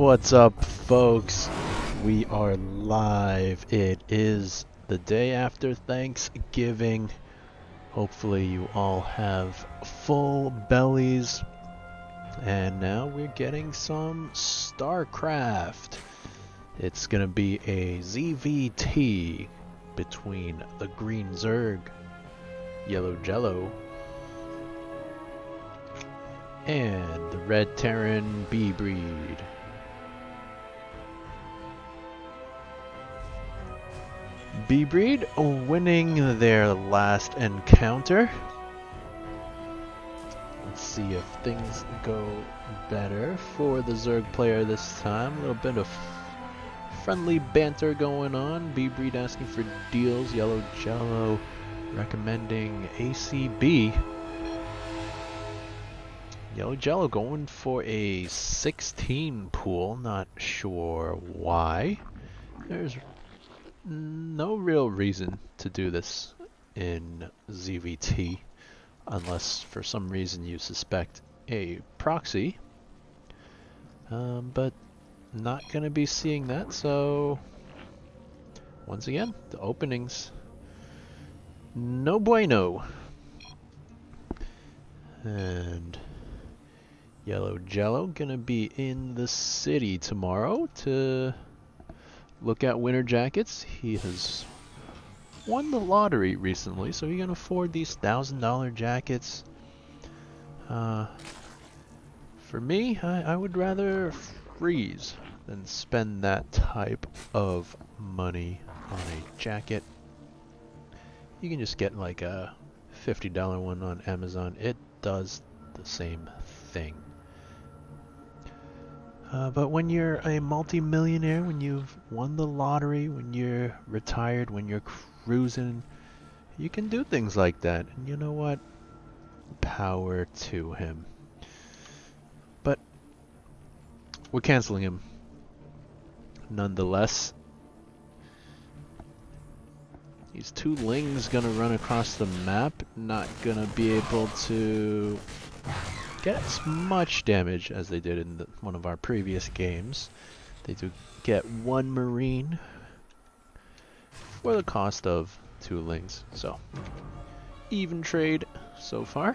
What's up, folks? We are live. It is the day after Thanksgiving. Hopefully you all have full bellies. And now we're getting some StarCraft. It's gonna be a ZVT between the Green Zerg, Yellow Jello, and the Red Terran B-Breed. B-Breed winning their last encounter. Let's see if things go better for the Zerg player this time. A little bit of friendly banter going on. B-Breed asking for deals. Yellow Jello recommending ACB. Yellow Jello going for a 16 pool. Not sure why. There's no real reason to do this in ZVT unless for some reason you suspect a proxy, but not gonna be seeing that. So once again, the openings, no bueno. And Yellow Jello gonna be in the city tomorrow to look at winter jackets. He has won the lottery recently, so he can afford these $1,000 jackets. For me, I would rather freeze than spend that type of money on a jacket. You can just get like a $50 one on Amazon. It does the same thing. But when you're a multi-millionaire, when you've won the lottery, when you're retired, when you're cruising, you can do things like that. And you know what? Power to him. But we're canceling him nonetheless. These two lings gonna run across the map, not gonna be able to get as much damage as they did in one of our previous games. They do get one Marine for the cost of two lings. So, even trade so far.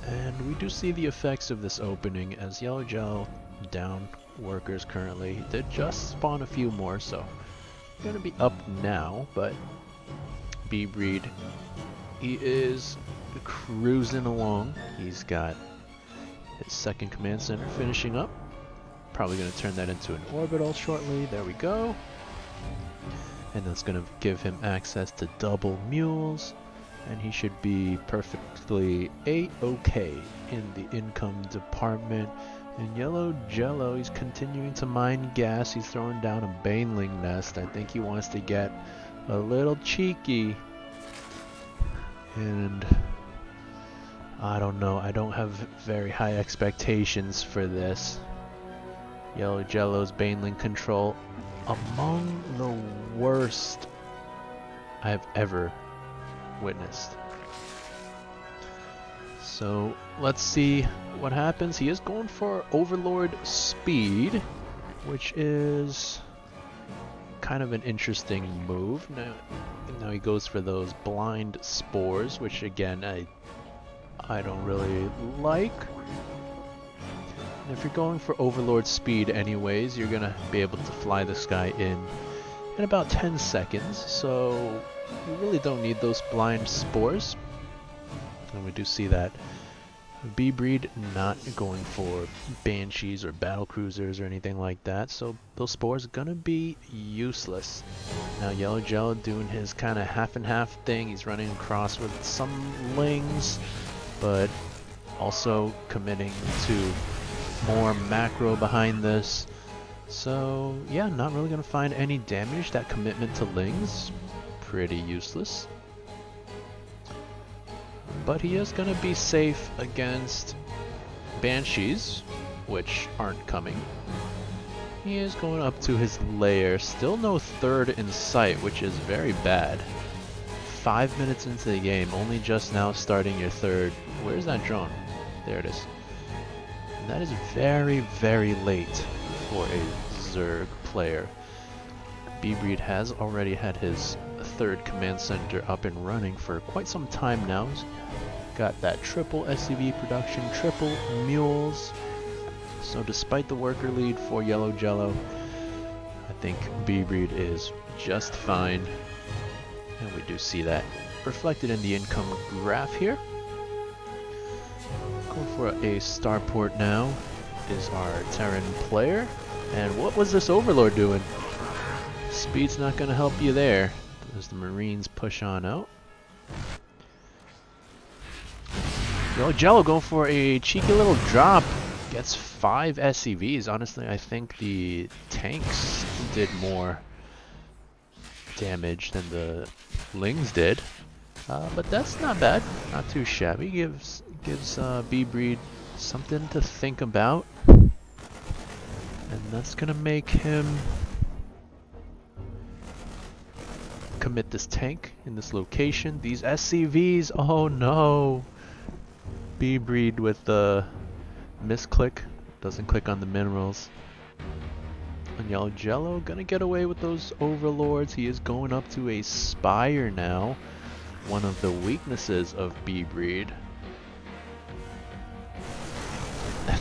And we do see the effects of this opening as Yellow Jello down workers currently. He did just spawn a few more, so gonna be up now, but B-Breed, he is cruising along. He's got his second command center finishing up. Probably going to turn that into an orbital shortly. There we go. And that's going to give him access to double mules. And he should be perfectly A-okay in the income department. And Yellow Jello, he's continuing to mine gas. He's throwing down a baneling nest. I think he wants to get a little cheeky. And I don't know, I don't have very high expectations for this. Yellow Jello's baneling control among the worst I've ever witnessed. So let's see what happens. He is going for Overlord speed, which is kind of an interesting move. Now he goes for those blind spores, which again I don't really like. And if you're going for Overlord speed anyways, you're gonna be able to fly this guy in about 10 seconds, so you really don't need those blind spores. And we do see that B-Breed not going for Banshees or battle cruisers or anything like that, so those spores are gonna be useless. Now Yellow Jello doing his kind of half and half thing. He's running across with some lings, but also committing to more macro behind this. So yeah, not really gonna find any damage. That commitment to lings, pretty useless. But he is gonna be safe against Banshees, which aren't coming. He is going up to his lair. Still no third in sight, which is very bad. 5 minutes into the game, only just now starting your third. Where's that drone? There it is. And that is very, very late for a Zerg player. B-Breed has already had his third command center up and running for quite some time now. He's got that triple SCV production, triple mules. So despite the worker lead for Yellow Jello, I think B-Breed is just fine. And we do see that reflected in the income graph here. Going for a starport now is our Terran player. And what was this Overlord doing? Speed's not going to help you there as the Marines push on out. Yellow Jello going for a cheeky little drop. Gets 5 SCVs. Honestly, I think the tanks did more damage than the Lings did. But that's not bad. Not too shabby. Gives B-Breed something to think about. And that's going to make him commit this tank in this location. These SCVs, oh no! B-Breed with the misclick, doesn't click on the minerals. And Yellow Jello gonna get away with those overlords. He is going up to a spire now. One of the weaknesses of B-Breed.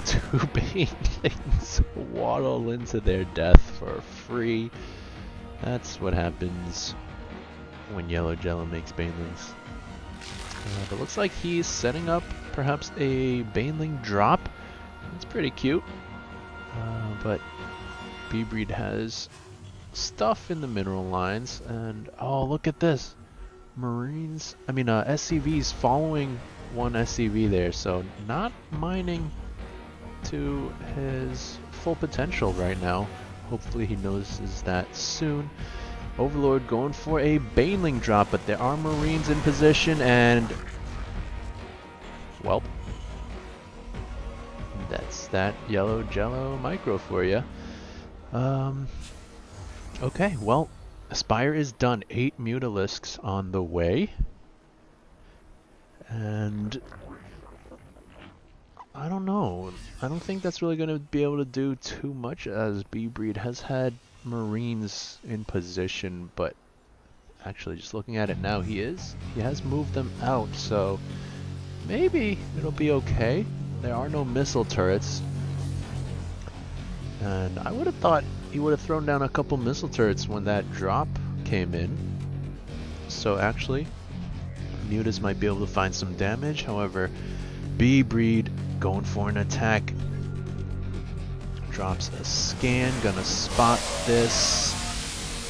Two banelings waddle into their death for free. That's what happens when Yellow Jello makes banelings. But looks like he's setting up perhaps a baneling drop. It's pretty cute. But B-Breed has stuff in the mineral lines, and oh, look at this. SCVs following one SCV there, so not mining to his full potential right now. Hopefully he notices that soon. Overlord going for a baneling drop, but there are Marines in position, and well, that's that Yellow Jello micro for you. Okay, well, Spire is done. 8 Mutalisks on the way. And I don't know. I don't think that's really going to be able to do too much, as B-Breed has had Marines in position, but actually just looking at it now, he has moved them out, so maybe it'll be okay. There are no missile turrets, and I would have thought he would have thrown down a couple missile turrets when that drop came in. So actually, Mutas might be able to find some damage. However, B-Breed going for an attack. Drops a scan, gonna spot this.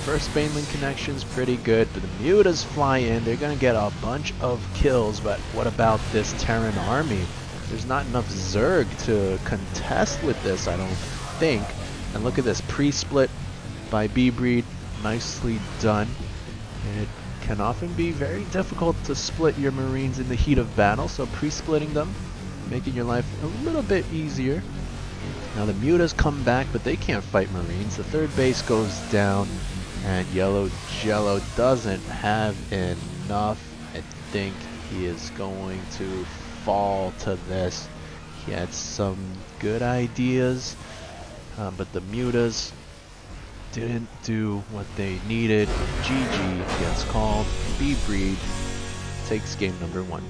First baneling connection's pretty good, but the Mutas fly in. They're gonna get a bunch of kills, but what about this Terran army? There's not enough Zerg to contest with this, I don't think. And look at this, pre-split by B-Breed, nicely done. And it can often be very difficult to split your Marines in the heat of battle, so pre-splitting them, making your life a little bit easier. Now the Mutas come back, but they can't fight Marines. The third base goes down, and Yellow Jello doesn't have enough. I think he is going to fall to this. He had some good ideas, but the Mutas didn't do what they needed. GG gets called. B-Breed takes game number 1.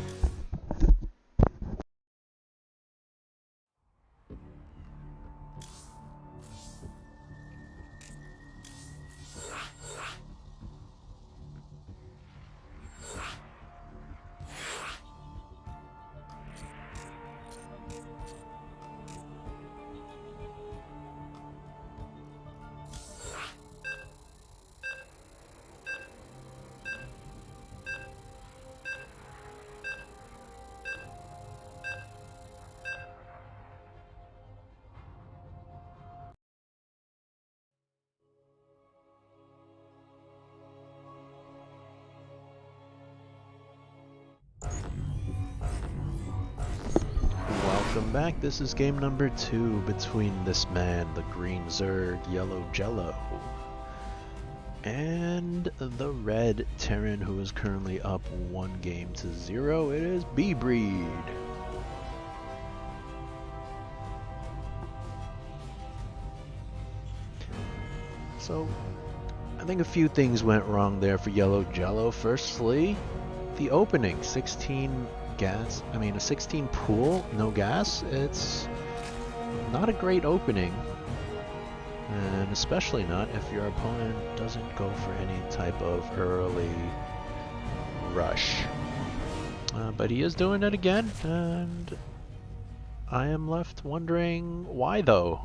Welcome back. This is game number 2 between this man, the green Zerg, Yellow Jello, and the red Terran, who is currently up 1-0. It is B-Breed. So I think a few things went wrong there for Yellow Jello. Firstly, the opening, 16 gas, a 16 pool, no gas. It's not a great opening, and especially not if your opponent doesn't go for any type of early rush. But he is doing it again, and I am left wondering why though.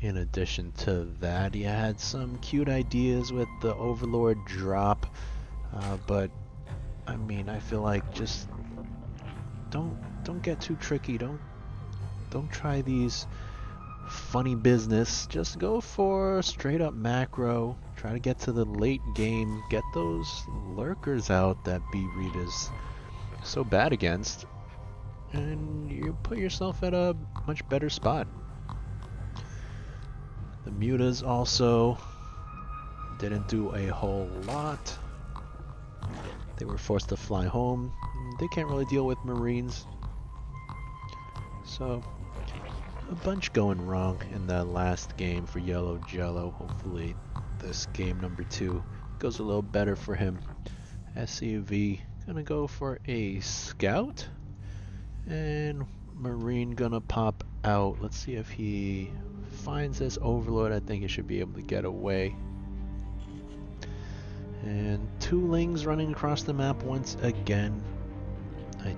In addition to that, he had some cute ideas with the Overlord drop, but I feel like just don't get too tricky. Don't try these funny business. Just go for straight up macro. Try to get to the late game. Get those lurkers out that B-Read is so bad against, and you put yourself at a much better spot. The mutas also didn't do a whole lot. They were forced to fly home. They can't really deal with Marines. So, a bunch going wrong in that last game for Yellow Jello. Hopefully this game number 2 goes a little better for him. SUV gonna go for a scout. And Marine gonna pop out. Let's see if he finds this Overlord. I think he should be able to get away. And 2 Lings running across the map once again. I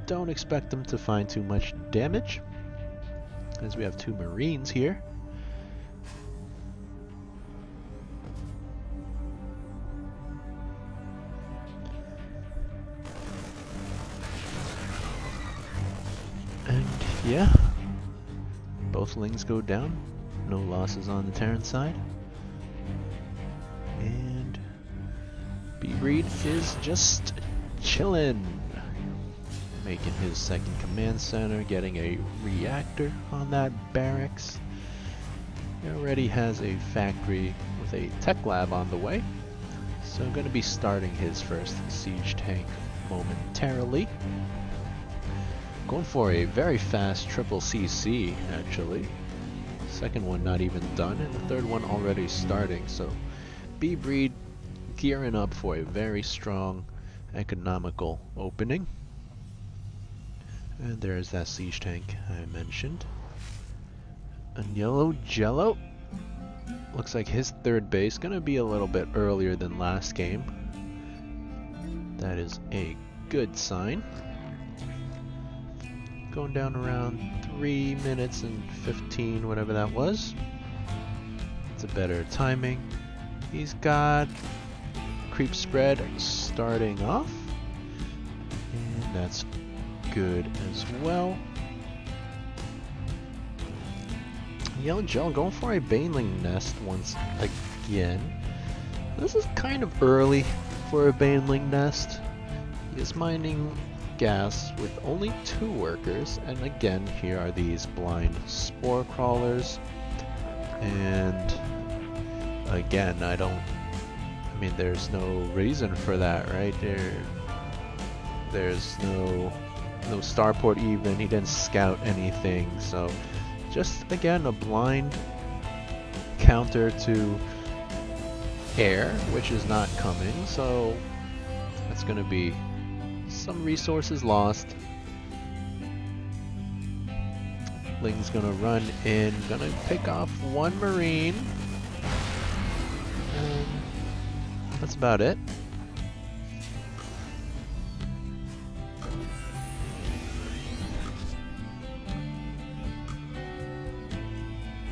don't expect them to find too much damage, as we have 2 Marines here. And yeah, both Lings go down. No losses on the Terran side. And B-Read is just chillin', making his second command center, getting a reactor on that barracks. He already has a factory with a tech lab on the way, so I'm going to be starting his first siege tank momentarily. Going for a very fast triple CC, actually. Second one not even done, and the third one already starting, so B-Breed gearing up for a very strong, economical opening. And there's that siege tank I mentioned. And Yellow Jello looks like his third base gonna be a little bit earlier than last game. That is a good sign. Going down around 3 minutes and 15, whatever that was. It's a better timing. He's got creep spread starting off, and that's good as well. Yellow Jello going for a Baneling nest once again. This is kind of early for a Baneling nest. He is mining gas with only 2 workers, and again here are these blind spore crawlers, and again there's no reason for that, right? There's no starport even. He didn't scout anything, so just again a blind counter to air, which is not coming, so that's gonna be some resources lost. Ling's gonna run in, gonna pick off 1 Marine, and that's about it.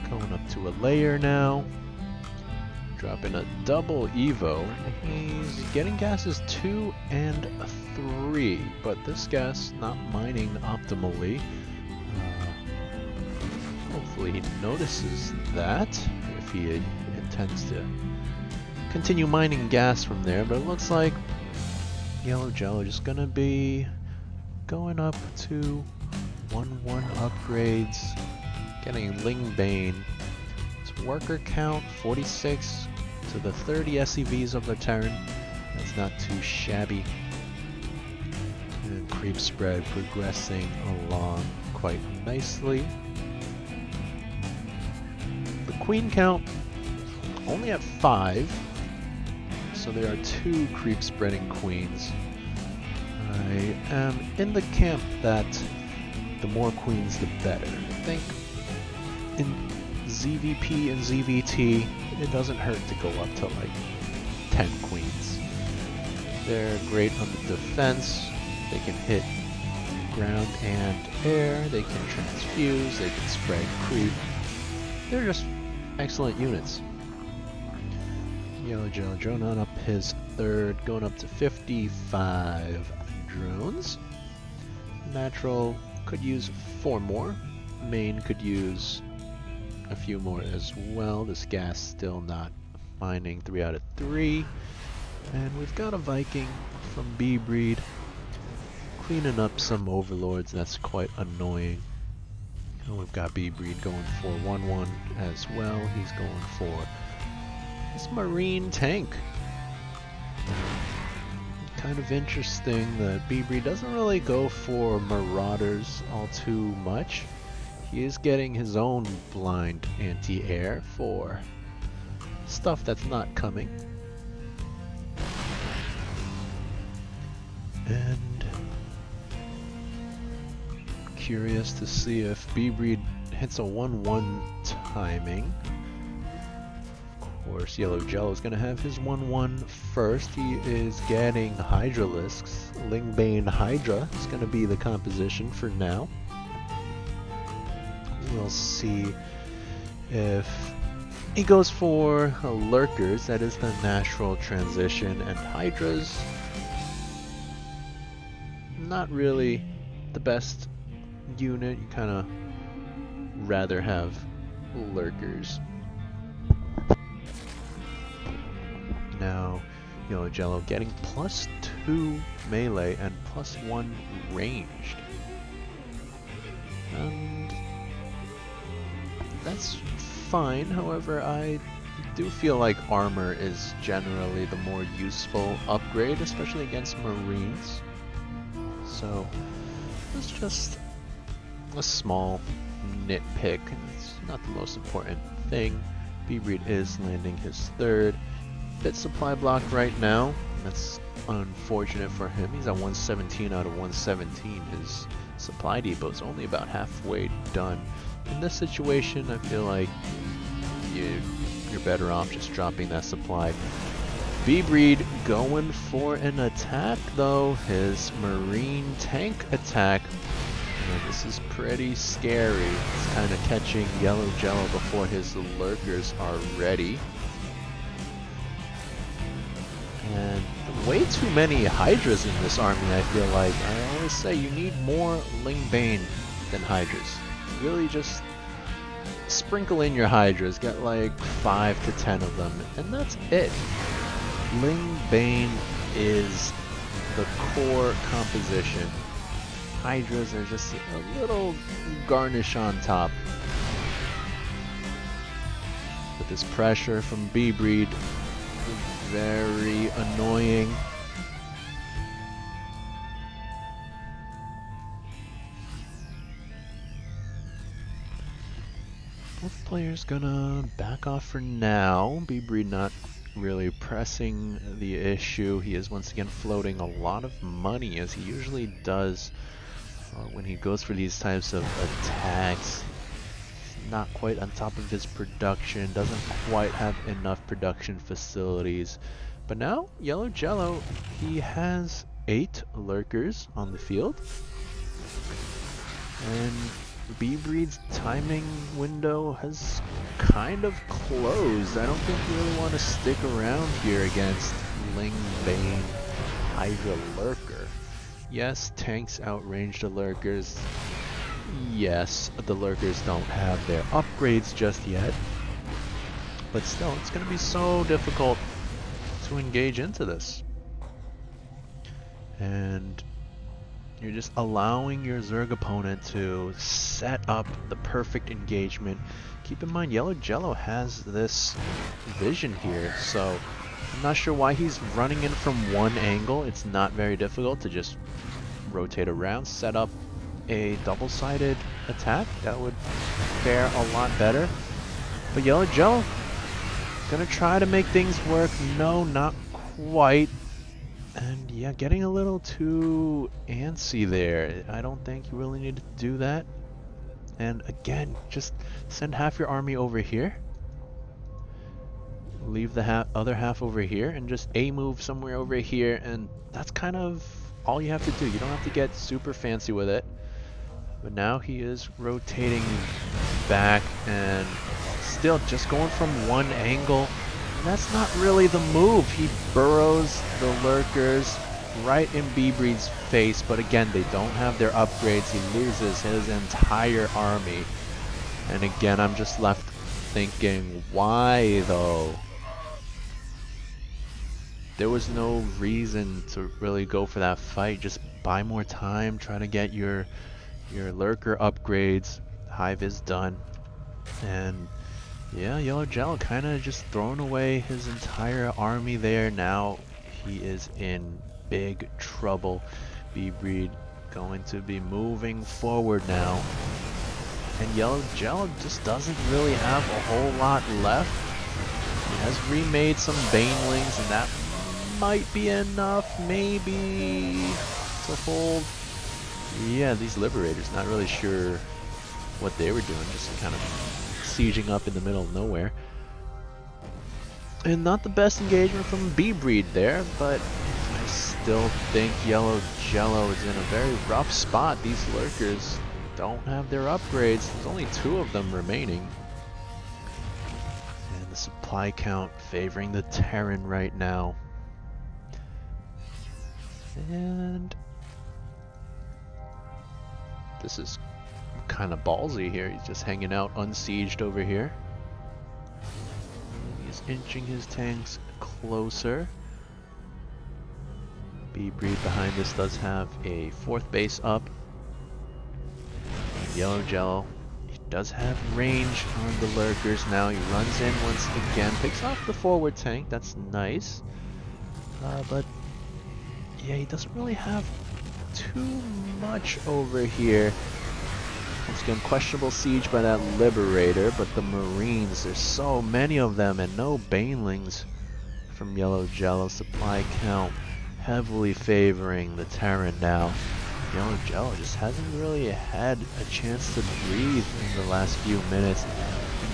Going up to a layer now. Dropping a double Evo. He's getting gases 2 and 3, but this gas not mining optimally. Hopefully he notices that if he intends to continue mining gas from there, but it looks like Yellow Jello just gonna be going up to 1-1 upgrades, getting Ling Bane. Its worker count 46 to the 30 SCVs of the Terran. That's not too shabby. And creep spread progressing along quite nicely. The queen count only at 5, so there are 2 creep spreading queens. I am in the camp that the more queens the better. I think in ZVP and ZVT it doesn't hurt to go up to like 10 queens. They're great on the defense, they can hit ground and air, they can transfuse, they can spread creep. They're just excellent units. Yellow Jello drone on up his 3rd, going up to 55 drones. Natural could use 4 more. Main could use a few more as well. This gas still not finding 3 out of 3. And we've got a Viking from B breed cleaning up some overlords. That's quite annoying. And we've got B breed going for 1-1 as well. He's going for this marine tank. Kind of interesting that B breed doesn't really go for marauders all too much. He is getting his own blind anti-air for stuff that's not coming. And curious to see if B breed hits a 1-1 timing. Of course, Yellow Jello is going to have his 1-1 first. He is getting Hydralisks. Lingbane Hydra is going to be the composition for now. We'll see if he goes for Lurkers. That is the natural transition. And Hydras, not really the best unit. You kind of rather have Lurkers. Now, Yellow Jello getting +2 melee and +1 ranged. And that's fine. However, I do feel like armor is generally the more useful upgrade, especially against Marines. So, it's just a small nitpick. It's not the most important thing. B-Breed is landing his 3rd. Bit supply block right now. That's unfortunate for him. He's at 117 out of 117. His supply depot's only about halfway done. In this situation, I feel like you're better off just dropping that supply. B-Breed going for an attack though. His marine tank attack. And this is pretty scary. It's kind of catching Yellow Jello before his lurkers are ready. And way too many Hydras in this army, I feel like. I always say you need more Lingbane than Hydras. Really just sprinkle in your Hydras, get like 5 to 10 of them, and that's it. Lingbane is the core composition. Hydras are just a little garnish on top. But this pressure from B-Breed, very annoying. Both players gonna back off for now. B-Breed not really pressing the issue. He is once again floating a lot of money, as he usually does when he goes for these types of attacks. He's not quite on top of his production, doesn't quite have enough production facilities. But now, Yellow Jello, he has 8 lurkers on the field. And B-Breed's timing window has kind of closed. I don't think you really want to stick around here against Lingbane Hydra Lurker. Yes, tanks outrange the lurkers. Yes, the lurkers don't have their upgrades just yet. But still, it's going to be so difficult to engage into this. And you're just allowing your Zerg opponent to set up the perfect engagement. Keep in mind, Yellow Jello has this vision here, so I'm not sure why he's running in from one angle. It's not very difficult to just rotate around, set up a double-sided attack. That would fare a lot better. But Yellow Jello gonna try to make things work. No, not quite. And yeah, getting a little too antsy there. I don't think you really need to do that. And again, just send half your army over here. Leave the other half over here and just A move somewhere over here, and that's kind of all you have to do. You don't have to get super fancy with it. But now he is rotating back and still just going from one angle. And that's not really the move. He burrows the lurkers right in B-Breed's face, but again, they don't have their upgrades. He loses his entire army. And again, I'm just left thinking, why though? There was no reason to really go for that fight. Just buy more time, try to get your lurker upgrades. Hive is done. And yeah, Yellow Jello kind of just throwing away his entire army there. Now he is in big trouble. B-Breed going to be moving forward now. And Yellow Jello just doesn't really have a whole lot left. He has remade some Banelings, and that might be enough, maybe, to hold. Yeah, these Liberators, not really sure what they were doing, just kind of sieging up in the middle of nowhere. And not the best engagement from B-Breed there, but I still think Yellow Jello is in a very rough spot. These lurkers don't have their upgrades. There's only 2 of them remaining. And the supply count favoring the Terran right now. And this is kind of ballsy here. He's just hanging out unsieged over here. He's inching his tanks closer. B-Breed behind this does have a 4th base up. And Yellow Jello, he does have range on the lurkers now. He runs in once again, picks off the forward tank. That's nice. But yeah, he doesn't really have too much over here. Once again, questionable siege by that Liberator, but the Marines, there's so many of them, and no Banelings from Yellow Jello. Supply count heavily favoring the Terran now. Yellow Jello just hasn't really had a chance to breathe in the last few minutes.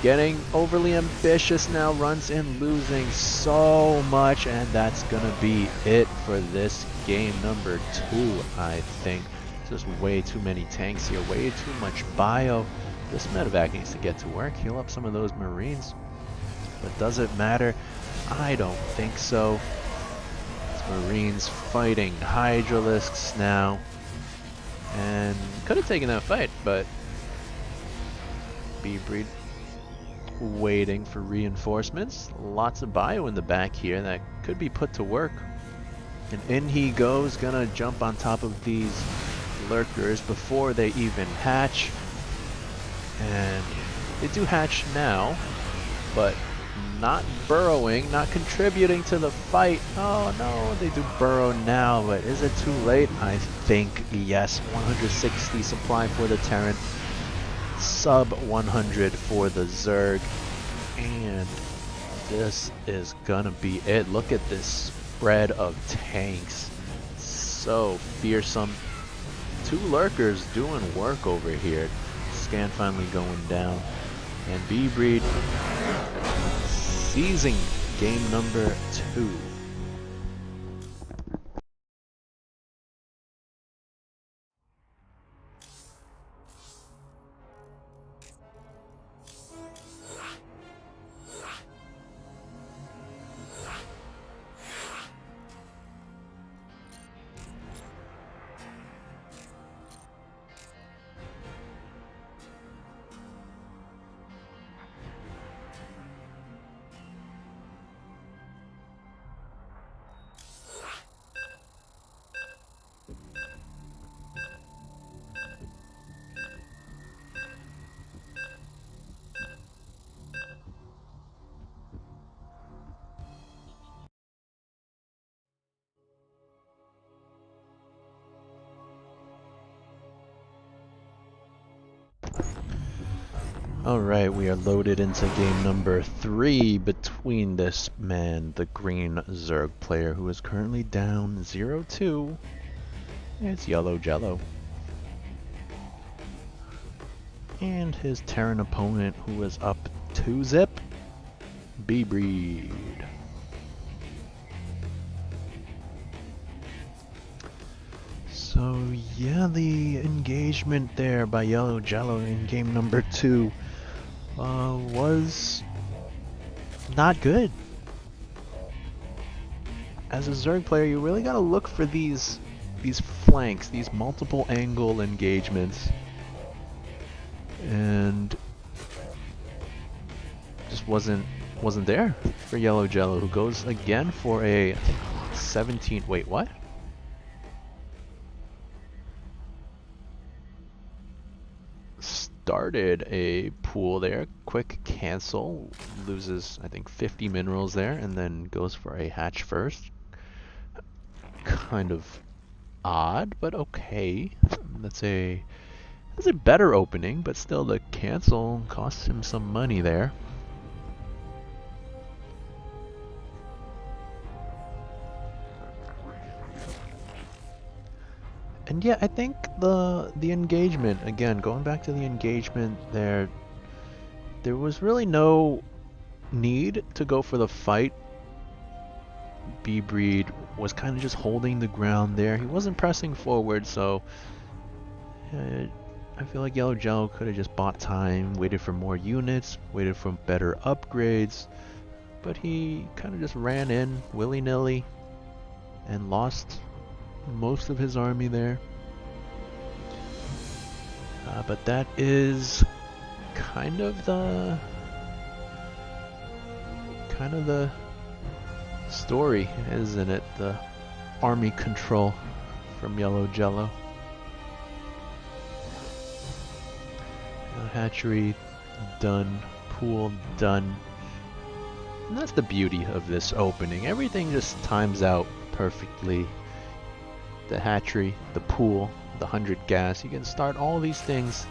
Getting overly ambitious now, runs in, losing so much, and that's gonna be it for this game number 2, I think. Just way too many tanks here, way too much bio. This medevac needs to get to work, heal up some of those Marines. But does it matter? I don't think so. It's Marines fighting Hydralisks now. And could have taken that fight, but B-Breed waiting for reinforcements. Lots of bio in the back here that could be put to work. And in he goes, gonna jump on top of these lurkers before they even hatch. And they do hatch now, but not burrowing, not contributing to the fight. Oh no, they do burrow now, but is it too late? I think yes. 160 supply for the Terran, sub 100 for the Zerg, and this is gonna be it. Look at this spread of tanks, so fearsome. 2 lurkers doing work over here. Scan finally going down, and B-Breed seizing game number 2. Alright, we are loaded into game number 3 between this man, the green Zerg player, who is currently down 0-2. It's Yellow Jello. And his Terran opponent, who is up 2-zip, B-Breed. So yeah, the engagement there by Yellow Jello in game number 2 was not good. As a Zerg player, you really gotta look for these flanks, these multiple angle engagements, and just wasn't there for Yellow Jello, who goes again for a 17. Wait, what? Started a pool there, quick cancel, loses I think 50 minerals there, and then goes for a hatch first. Kind of odd, but okay. That's a better opening, but still the cancel costs him some money there. And yeah, I think the engagement, again, going back to the engagement there was really no need to go for the fight. B-Breed was kind of just holding the ground there. He wasn't pressing forward, so I feel like Yellow Jello could have just bought time, waited for more units, waited for better upgrades, but he kind of just ran in willy-nilly and lost most of his army there. But that is kind of the story, isn't it? The army control from Yellow Jello. Hatchery done, pool done. And that's the beauty of this opening. Everything just times out perfectly. The hatchery, the pool, the 100 gas. You can start all these things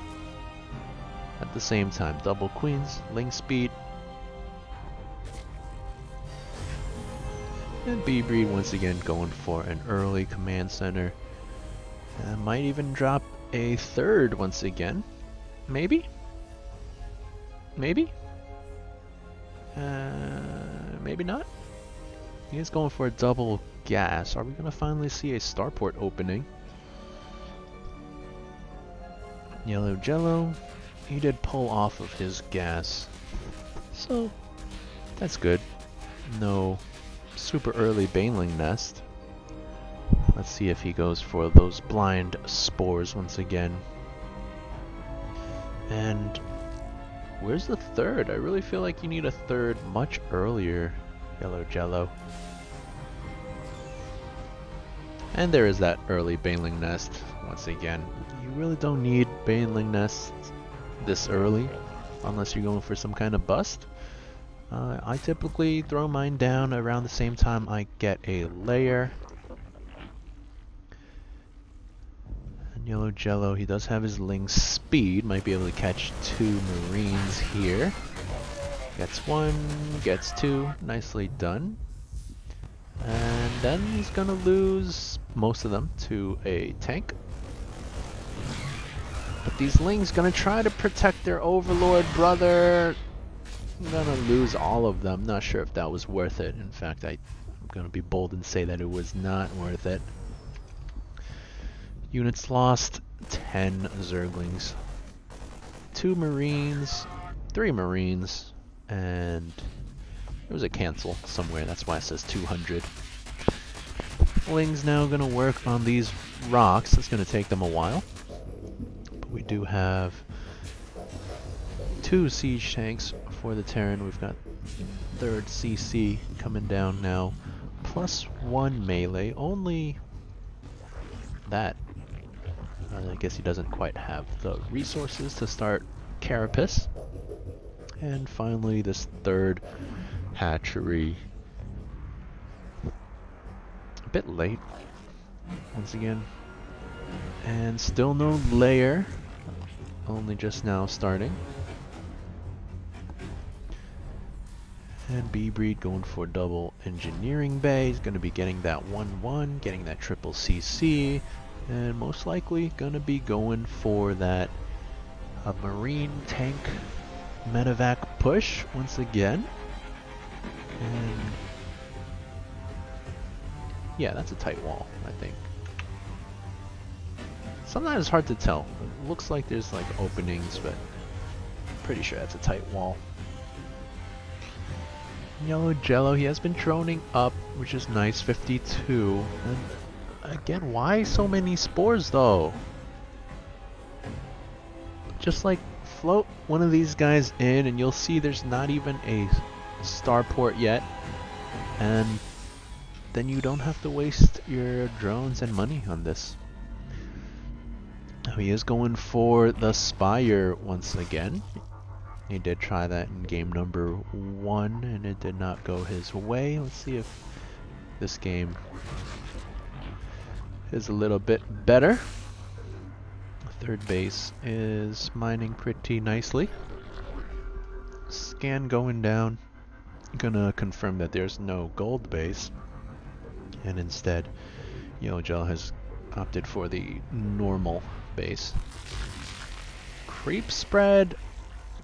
at the same time. Double queens, link speed. And B-Breed once again going for an early command center. Might even drop a third once again. Maybe? Maybe? Maybe not? He's going for a double gas. Are we going to finally see a starport opening? Yellow Jello, he did pull off of his gas. So, that's good. No super early Baneling nest. Let's see if he goes for those blind spores once again. And where's the third? I really feel like you need a third much earlier, Yellow Jello. And there is that early Baneling nest once again. You really don't need Baneling nests this early unless you're going for some kind of bust. I typically throw mine down around the same time I get a layer. And Yellow Jello, he does have his Ling speed, might be able to catch 2 Marines here. Gets 1, gets 2, nicely done. And then he's gonna lose most of them to a tank. But these Lings gonna try to protect their Overlord brother. I'm gonna lose all of them. Not sure if that was worth it. In fact, I'm gonna be bold and say that it was not worth it. Units lost, 10 Zerglings. 2 Marines, 3 Marines, and there was a cancel somewhere, that's why it says 200. Ling's now gonna work on these rocks. It's gonna take them a while. But we do have 2 siege tanks for the Terran. We've got 3rd CC coming down now. Plus 1 melee. Only that. I guess he doesn't quite have the resources to start Carapace. And finally this 3rd hatchery. A bit late, once again. And still no layer. Only just now starting. And B-Breed going for double engineering bay. He's going to be getting that 1-1, getting that triple CC, and most likely going to be going for that marine tank medevac push once again. And yeah, that's a tight wall, I think. Sometimes it's hard to tell. It looks like there's like openings, but I'm pretty sure that's a tight wall. Yellow Jello, he has been droning up, which is nice, 52. And again, why so many spores though? Just like float one of these guys in and you'll see there's not even a starport yet. And then you don't have to waste your drones and money on this. Now he is going for the Spire once again. He did try that in game number 1 and it did not go his way. Let's see if this game is a little bit better. Third base is mining pretty nicely. Scan going down. Gonna confirm that there's no gold base. And instead, Yellow Gel has opted for the normal base. Creep spread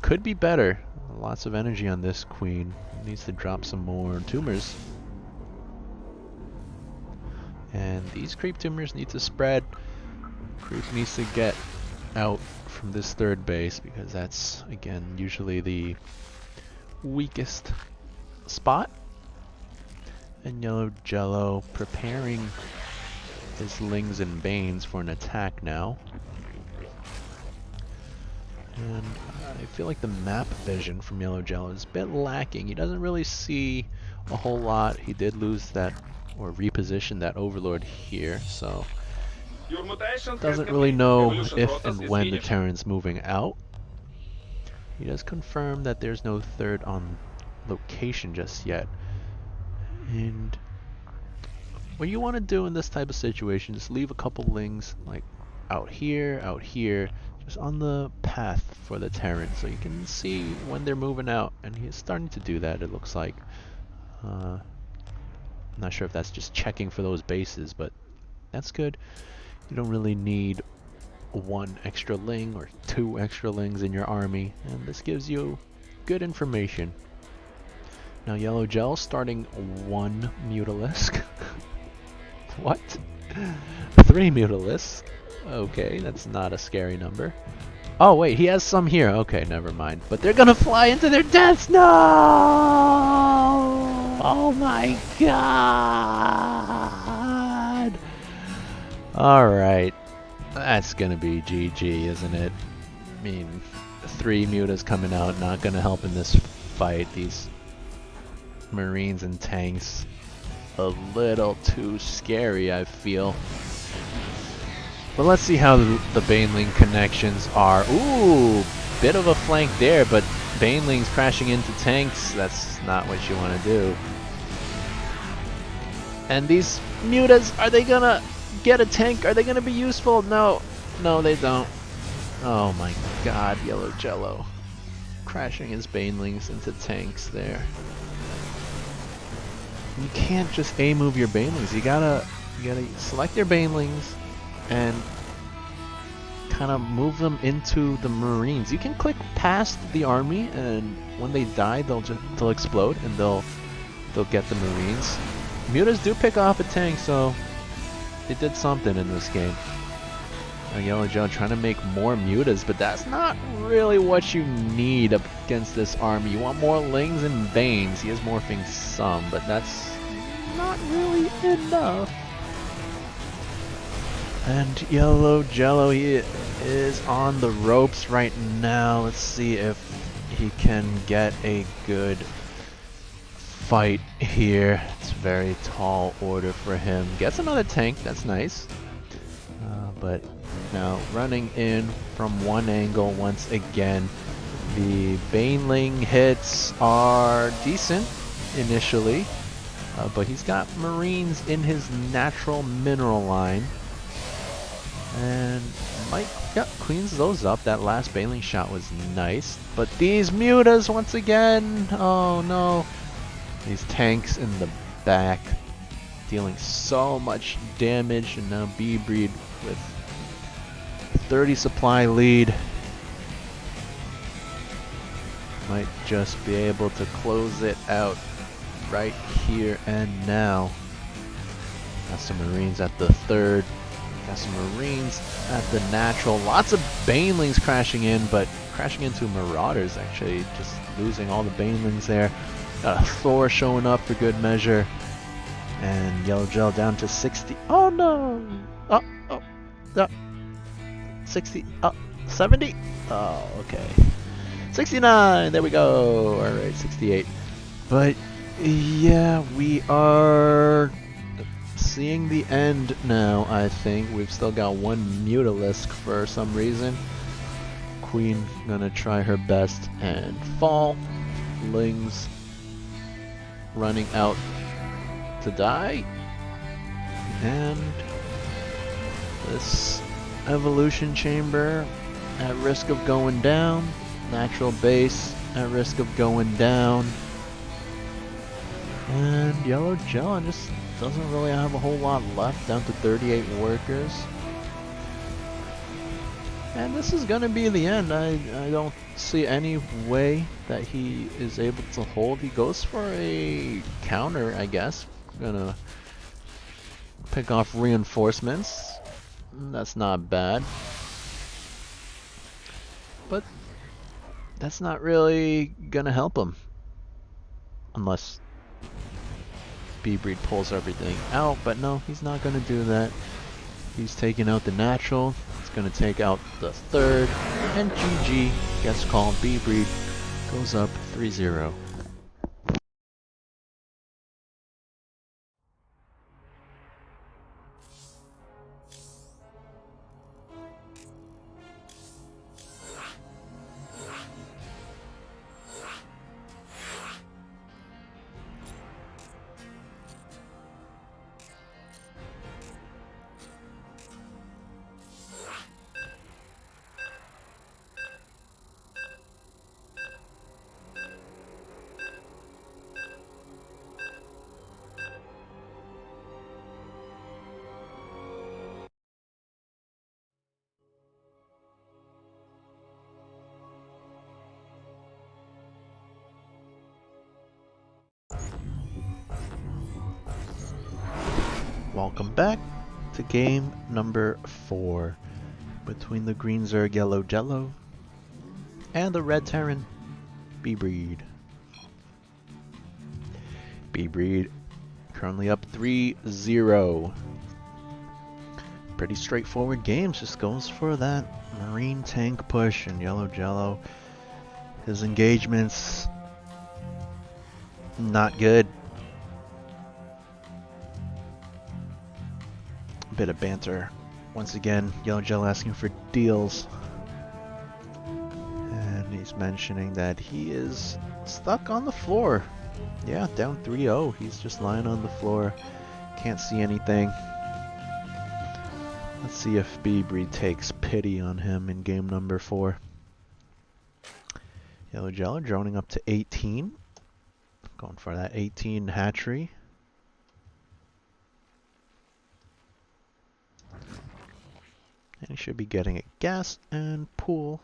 could be better. Lots of energy on this queen. Needs to drop some more tumors. And these creep tumors need to spread. Creep needs to get out from this third base because that's, again, usually the weakest spot. And Yellow Jello preparing his Lings and Banes for an attack now. And I feel like the map vision from Yellow Jello is a bit lacking. He doesn't really see a whole lot. He did lose that, or reposition that Overlord here, so doesn't really know if and when the Terran's moving out. He does confirm that there's no third on location just yet. And what you want to do in this type of situation is leave a couple Lings like out here, just on the path for the Terran, so you can see when they're moving out, and he's starting to do that, it looks like. I'm not sure if that's just checking for those bases, but that's good. You don't really need 1 extra Ling or 2 extra Lings in your army, and this gives you good information. Now Yellow Gel starting 1 Mutalisk. What? 3 Mutalisks? Okay, that's not a scary number. Oh wait, he has some here. Okay, never mind. But they're gonna fly into their deaths! No! Oh my god! Alright. That's gonna be GG, isn't it? I mean, 3 Mutas coming out, not gonna help in this fight. These Marines and tanks, a little too scary, I feel. But let's see how the Baneling connections are. Ooh, bit of a flank there, but Banelings crashing into tanks, that's not what you want to do. And these Mutas, are they gonna get a tank? Are they gonna be useful? No, no they don't. Oh my god, Yellow Jello. Crashing his Banelings into tanks there. You can't just A-move your Banelings. You gotta select your Banelings and kind of move them into the Marines. You can click past the army, and when they die, they'll explode, and they'll get the Marines. Mutas do pick off a tank, so they did something in this game. Yellow Joe trying to make more Mutas, but that's not really what you need up against this army. You want more Lings and Banes. He is morphing some, but that's not really enough. And Yellow Jello, he is on the ropes right now. Let's see if he can get a good fight here. It's a very tall order for him. Gets another tank, that's nice. But now running in from one angle once again. The Baneling hits are decent initially, but he's got Marines in his natural mineral line. And Mike, yep, cleans those up. That last Baneling shot was nice. But these Mutas once again, oh no. These tanks in the back dealing so much damage, and now B-Breed with 30 supply lead might just be able to close it out right here and now. Got some Marines at the third. Got some Marines at the natural. Lots of Banelings crashing in, but crashing into Marauders actually. Just losing all the Banelings there. Got a Thor showing up for good measure. And Yellow Gel down to 60. Oh no! Oh. 60. 70? Oh, okay. 69! There we go! Alright, 68. But yeah, we are seeing the end now, I think. We've still got one Mutalisk for some reason. Queen gonna try her best and fall. Lings running out to die. And this evolution chamber at risk of going down. Natural base at risk of going down. And Yellow Gel just doesn't really have a whole lot left, down to 38 workers. And this is gonna be the end. I don't see any way that he is able to hold. He goes for a counter, I guess. Gonna pick off reinforcements. That's not bad. But that's not really gonna help him. Unless B-Breed pulls everything out, but no, he's not gonna do that. He's taking out the natural. He's gonna take out the third. And GG gets called. B-Breed goes up 3-0. Welcome back to game number 4 between the Green Zerg Yellow Jello and the Red Terran B-Breed. B-Breed currently up 3-0. Pretty straightforward games, just goes for that Marine tank push, and Yellow Jello, his engagements not good. Bit of banter. Once again, Yellow Gel asking for deals. And he's mentioning that he is stuck on the floor. Yeah, down 3-0. He's just lying on the floor. Can't see anything. Let's see if B-Breed takes pity on him in game number 4. Yellow Gel droning up to 18. Going for that 18 hatchery. And he should be getting a gas and pool.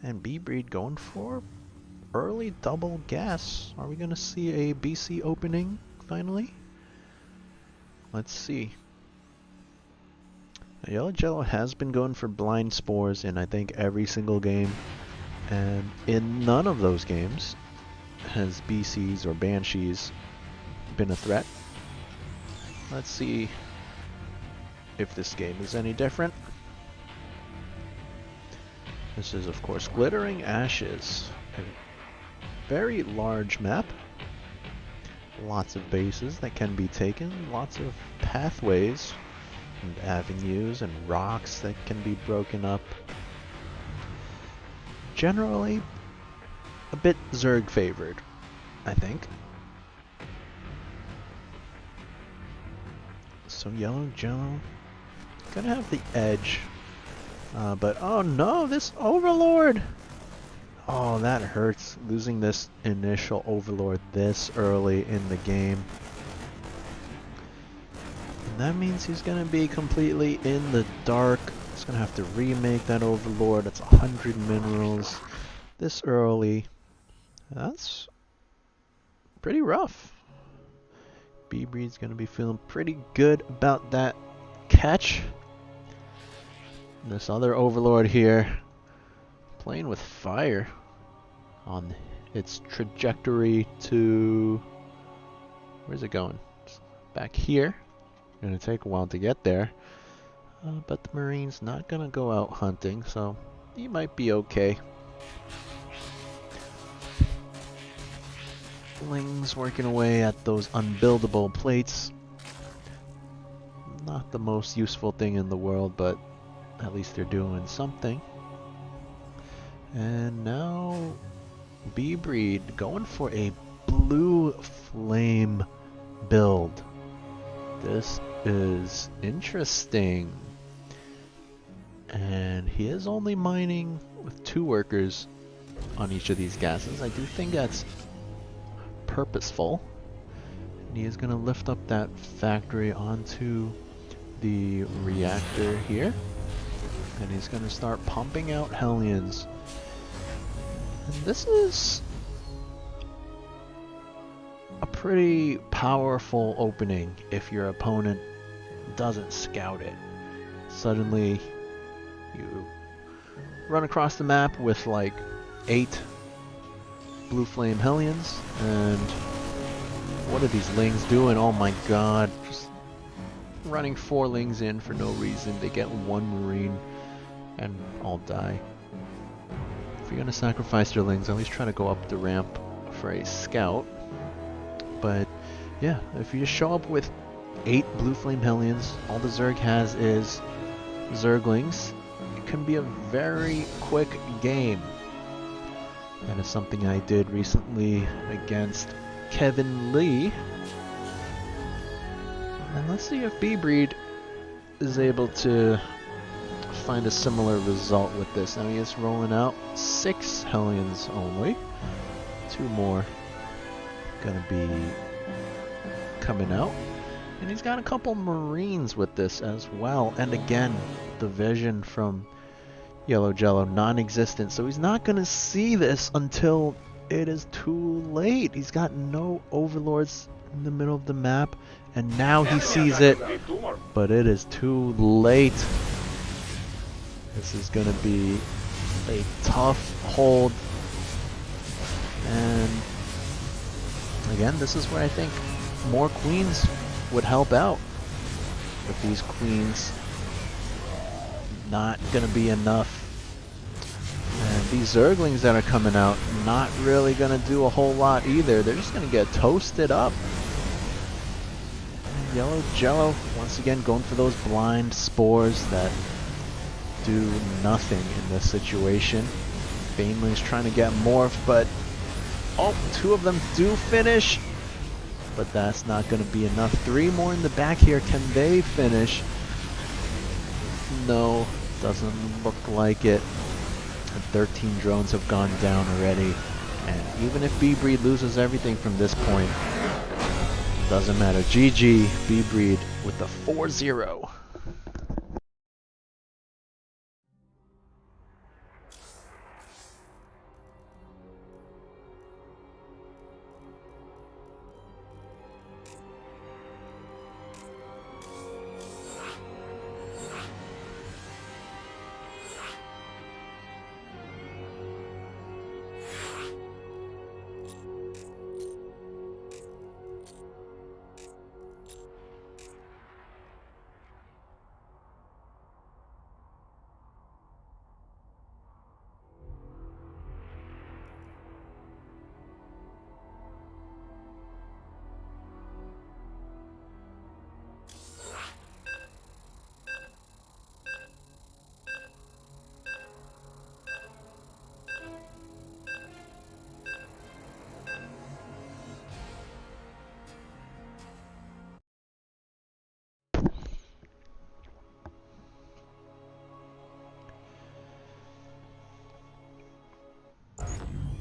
And B-Breed going for early double gas. Are we going to see a BC opening finally? Let's see. Now, Yellow Jello has been going for blind spores in I think every single game. And in none of those games has BCs or Banshees been a threat. Let's see if this game is any different. This is of course Glittering Ashes, a very large map, lots of bases that can be taken, lots of pathways and avenues and rocks that can be broken up. Generally a bit Zerg favored, I think. So Yellow Jello gonna have the edge, but oh no, this Overlord! Oh, that hurts. losing this initial Overlord this early in the game. And that means he's going to be completely in the dark. He's going to have to remake that Overlord. That's 100 minerals this early. That's pretty rough. B-Breed's going to be feeling pretty good about that catch. This other Overlord here playing with fire on its trajectory to... where's it going? Back here. Going to take a while to get there. But the Marine's not going to go out hunting, so he might be okay. Ling's working away at those unbuildable plates. Not the most useful thing in the world, but at least they're doing something. And now B-Breed going for a blue flame build. This is interesting. And he is only mining with 2 workers on each of these gases. I do think that's purposeful. And he is going to lift up that factory onto the reactor here. And he's going to start pumping out Hellions. And this is a pretty powerful opening if your opponent doesn't scout it. Suddenly you run across the map with like 8 blue flame Hellions, and what are these Lings doing? Oh my god, just running 4 Lings in for no reason. They get 1 Marine and all die. If you're gonna sacrifice your Lings, at least try to go up the ramp for a scout. But yeah, if you just show up with 8 blue flame Hellions, all the Zerg has is Zerglings, it can be a very quick game. That is something I did recently against Kevin Lee. And let's see if B-Breed is able to find a similar result with this. Now he is rolling out 6 Hellions only. 2 more gonna be coming out. And he's got a couple Marines with this as well. And again, the vision from Yellow Jello, non-existent. So he's not gonna see this until it is too late. He's got no Overlords in the middle of the map, and now he sees it, but it is too late. This is gonna be a tough hold. And again, this is where I think more queens would help out. With these queens not gonna be enough. And these Zerglings that are coming out, not really gonna do a whole lot either. They're just gonna get toasted up. And Yellow Jello, once again, going for those blind spores that do nothing in this situation. Baneling's trying to get morphed, but oh, 2 of them do finish. But that's not going to be enough. 3 more in the back here. Can they finish? No, doesn't look like it. And 13 drones have gone down already. And even if B-Breed loses everything from this point, doesn't matter. GG, B-Breed with the 4-0.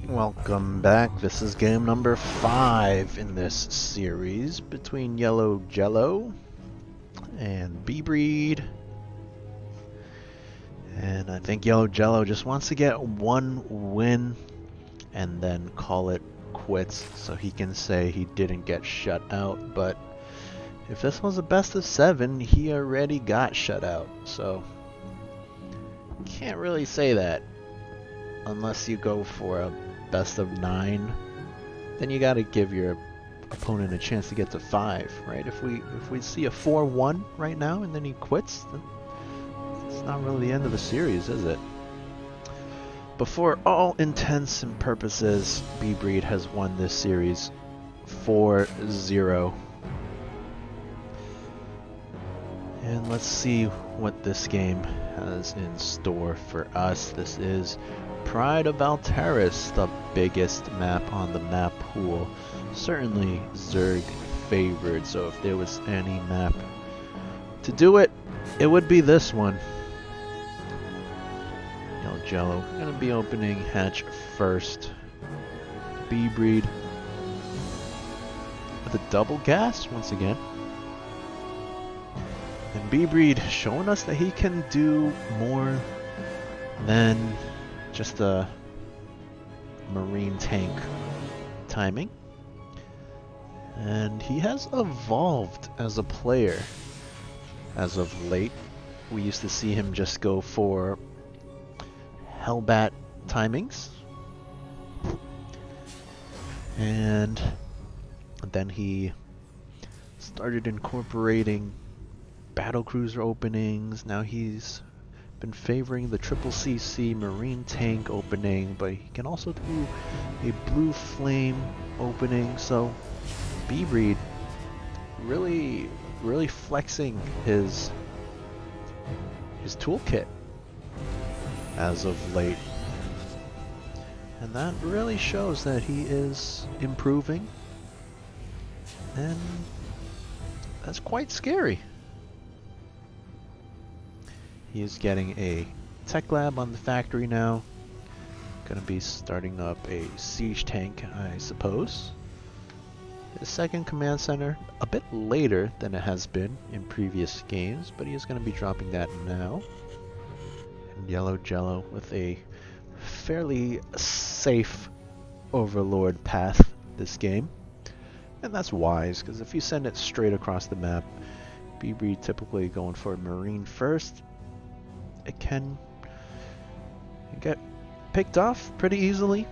Welcome back. This is game number 5 in this series between Yellow Jello and B-Breed. And I think Yellow Jello just wants to get one win and then call it quits so he can say he didn't get shut out. But if this was a best of 7, he already got shut out. So can't really say that unless you go for a best of 9. Then you got to give your opponent a chance to get to 5, right? If we see a 4-1 right now and then he quits, then it's not really the end of the series, is it? But for all intents and purposes, B-Breed has won this series 4-0. And let's see what this game has in store for us. This is Pride of Alteris, the biggest map on the map pool. Certainly Zerg favored, so if there was any map to do it, it would be this one. Yellow Jello gonna be opening hatch first. B-Breed with a double gas once again. And B-Breed showing us that he can do more than just a marine tank timing. And he has evolved as a player as of late. We used to see him just go for Hellbat timings. And then he started incorporating battlecruiser openings. Now he's been favoring the triple CC marine tank opening, but he can also do a blue flame opening. So B-Breed really flexing his toolkit as of late, and that really shows that he is improving, and that's quite scary. He is getting a tech lab on the factory now. Gonna be starting up a siege tank, I suppose. His second command center, a bit later than it has been in previous games, but he is gonna be dropping that now. And Yellow Jello with a fairly safe Overlord path this game. And that's wise, because if you send it straight across the map, B-Breed typically going for Marine first, it can get picked off pretty easily.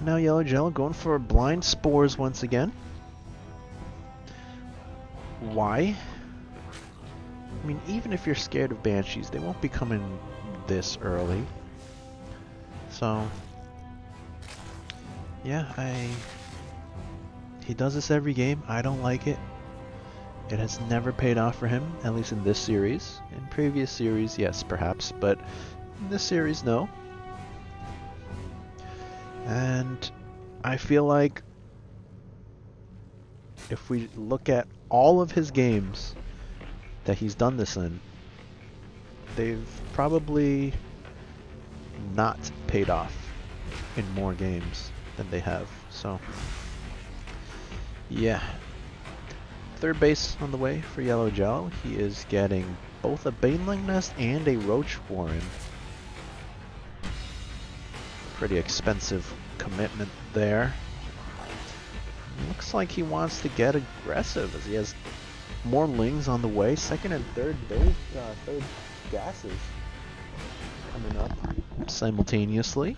Now Yellow Jello going for blind spores once again. Why? I mean, even if you're scared of banshees, they won't be coming this early. So yeah, he does this every game. I don't like it. It has never paid off for him, at least in this series. In previous series, yes, perhaps, but in this series, no. And I feel like if we look at all of his games that he's done this in, they've probably not paid off in more games than they have. So yeah. Third base on the way for Yellow Jello. He is getting both a Baneling Nest and a Roach Warren. Pretty expensive commitment there. Looks like he wants to get aggressive as he has more lings on the way. Second and third gases coming up simultaneously.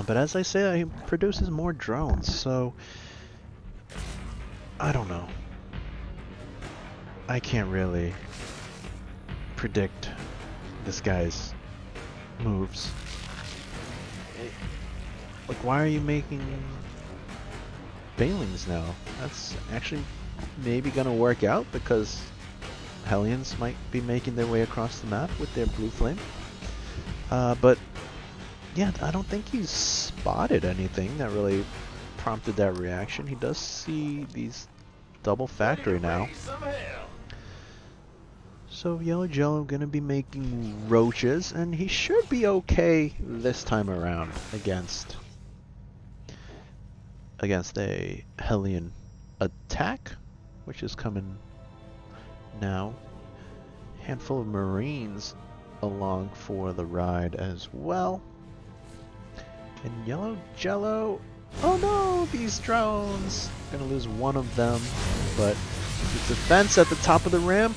But as I say, he produces more drones, so I don't know. I can't really predict this guy's moves. Like, why are you making Banelings now? That's actually maybe gonna work out because Hellions might be making their way across the map with their blue flame. But yeah, I don't think he's spotted anything that really prompted that reaction. He does see these double factory now. So Yellow Jello gonna be making roaches, and he should be okay this time around against a Hellion attack, which is coming now. Handful of Marines along for the ride as well. And Yellow Jello, oh no, these drones! Gonna lose one of them, but the defense at the top of the ramp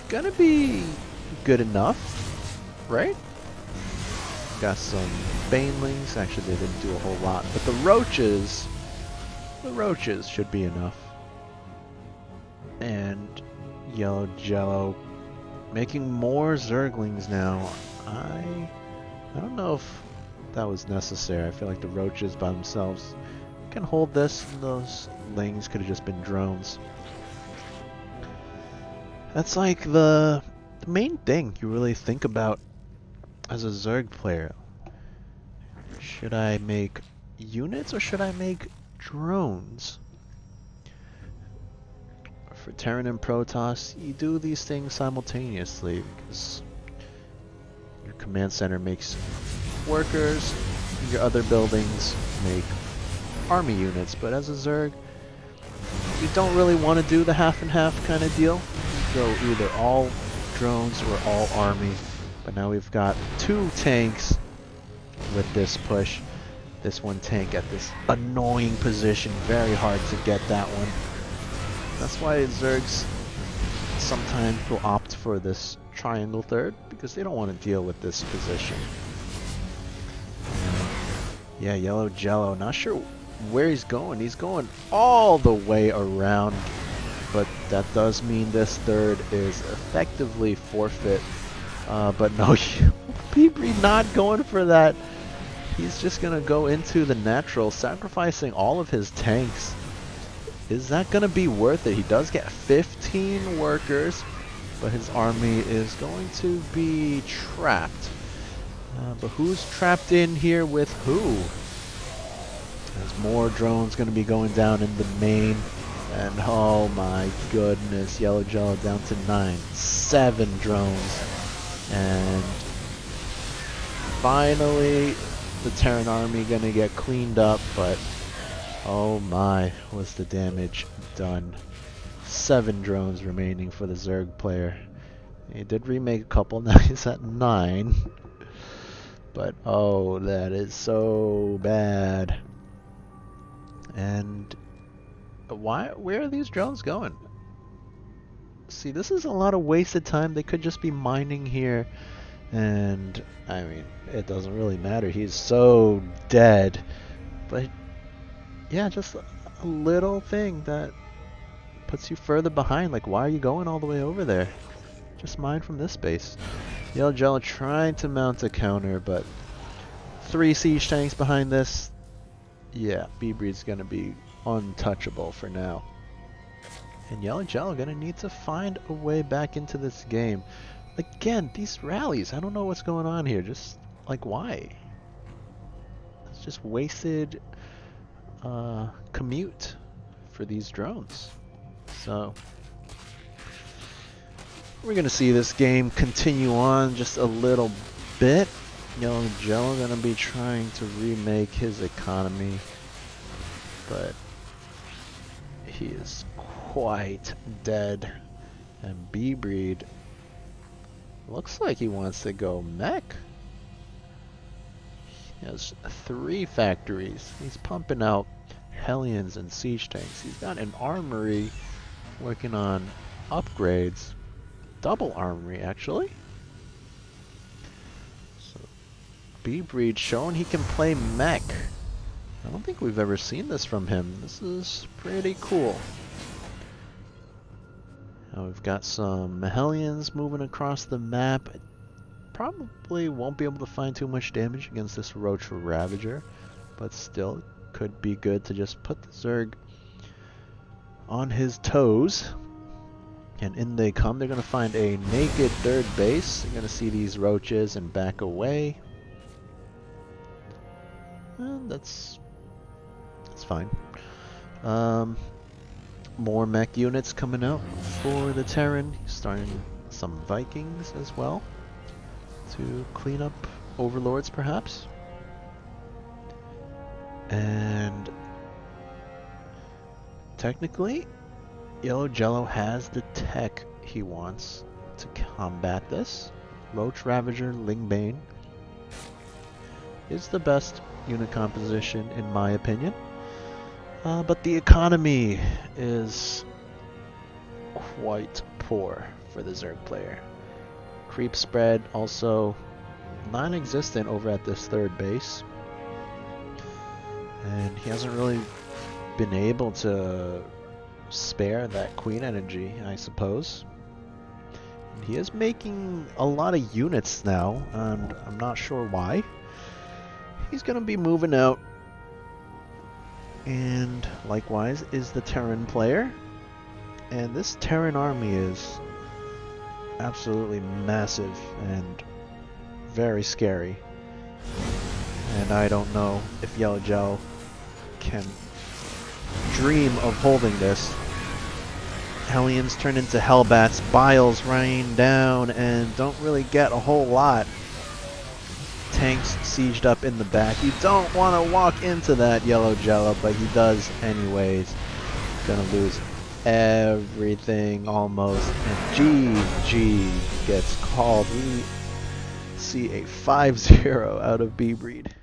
gonna be good enough, right? Got some banelings. Actually, they didn't do a whole lot, but the roaches should be enough. And Yellow Jello making more Zerglings now. I don't know if that was necessary. I feel like the roaches by themselves can hold this, and those lings could have just been drones. That's like the main thing you really think about as a Zerg player. Should I make units or should I make drones? For Terran and Protoss, you do these things simultaneously because your command center makes workers, your other buildings make army units, but as a Zerg, you don't really want to do the half and half kind of deal. You go either all drones or all army, but now we've got 2 tanks with this push. This one tank at this annoying position, very hard to get that one. That's why Zergs sometimes will opt for this triangle third, because they don't want to deal with this position. Yeah, Yellow Jello, not sure where he's going. He's going all the way around, but that does mean this third is effectively forfeit. But no, Peebry not going for that. He's just going to go into the natural, sacrificing all of his tanks. Is that going to be worth it? He does get 15 workers, but his army is going to be trapped. But who's trapped in here with who? There's more drones going to be going down in the main. And oh my goodness, Yellow Jello down to 9. 7 drones. And finally, the Terran army going to get cleaned up, but oh my, was the damage done. 7 drones remaining for the Zerg player. He did remake a couple, now he's at 9. But oh, that is so bad. And where are these drones going? See, this is a lot of wasted time. They could just be mining here. And, I mean, it doesn't really matter. He's so dead. But, yeah, just a little thing that puts you further behind. Like, why are you going all the way over there? Just mine from this base. Yellow Jello trying to mount a counter, but 3 siege tanks behind this. Yeah, B-Breed's going to be untouchable for now. And Yellow Jello going to need to find a way back into this game. Again, these rallies, I don't know what's going on here. Just, like, why? It's just wasted commute for these drones. So we're going to see this game continue on just a little bit. Yellow Jello going to be trying to remake his economy, but he is quite dead. And B-Breed looks like he wants to go mech. He has 3 factories. He's pumping out Hellions and siege tanks. He's got an armory working on upgrades. Double armory, actually. So B-Breed showing he can play mech. I don't think we've ever seen this from him. This is pretty cool. Now we've got some Hellions moving across the map. Probably won't be able to find too much damage against this Roach Ravager, but still could be good to just put the Zerg on his toes. And in they come. They're going to find a naked third base. They're going to see these roaches and back away. And that's fine. More mech units coming out for the Terran. Starting to some Vikings as well to clean up overlords perhaps. And technically, Yellow Jello has the tech he wants to combat this. Roach Ravager Lingbane is the best unit composition in my opinion. But the economy is quite poor for the Zerg player. Creep spread also non-existent over at this third base. And he hasn't really been able to spare that queen energy, I suppose. And he is making a lot of units now, and I'm not sure why. He's going to be moving out. And likewise is the Terran player. And this Terran army is absolutely massive and very scary. And I don't know if Yellow Jello can dream of holding this. Hellions turn into Hellbats, Biles rain down, and don't really get a whole lot. Tanks sieged up in the back. You don't want to walk into that, Yellow Jello, but he does anyways. Gonna lose everything almost, and GG gets called. We see a 5-0 out of B-Breed.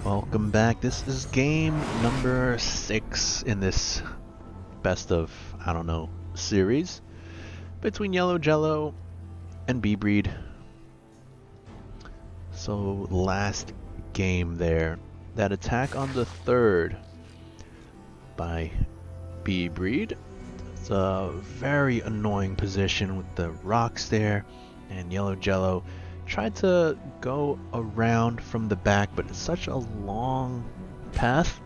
Welcome back. This is game number 6 in this best of, I don't know, series between Yellow Jello and B-Breed. So last game there, that attack on the third by B-Breed. It's a very annoying position with the rocks there, and Yellow Jello tried to go around from the back, but it's such a long path,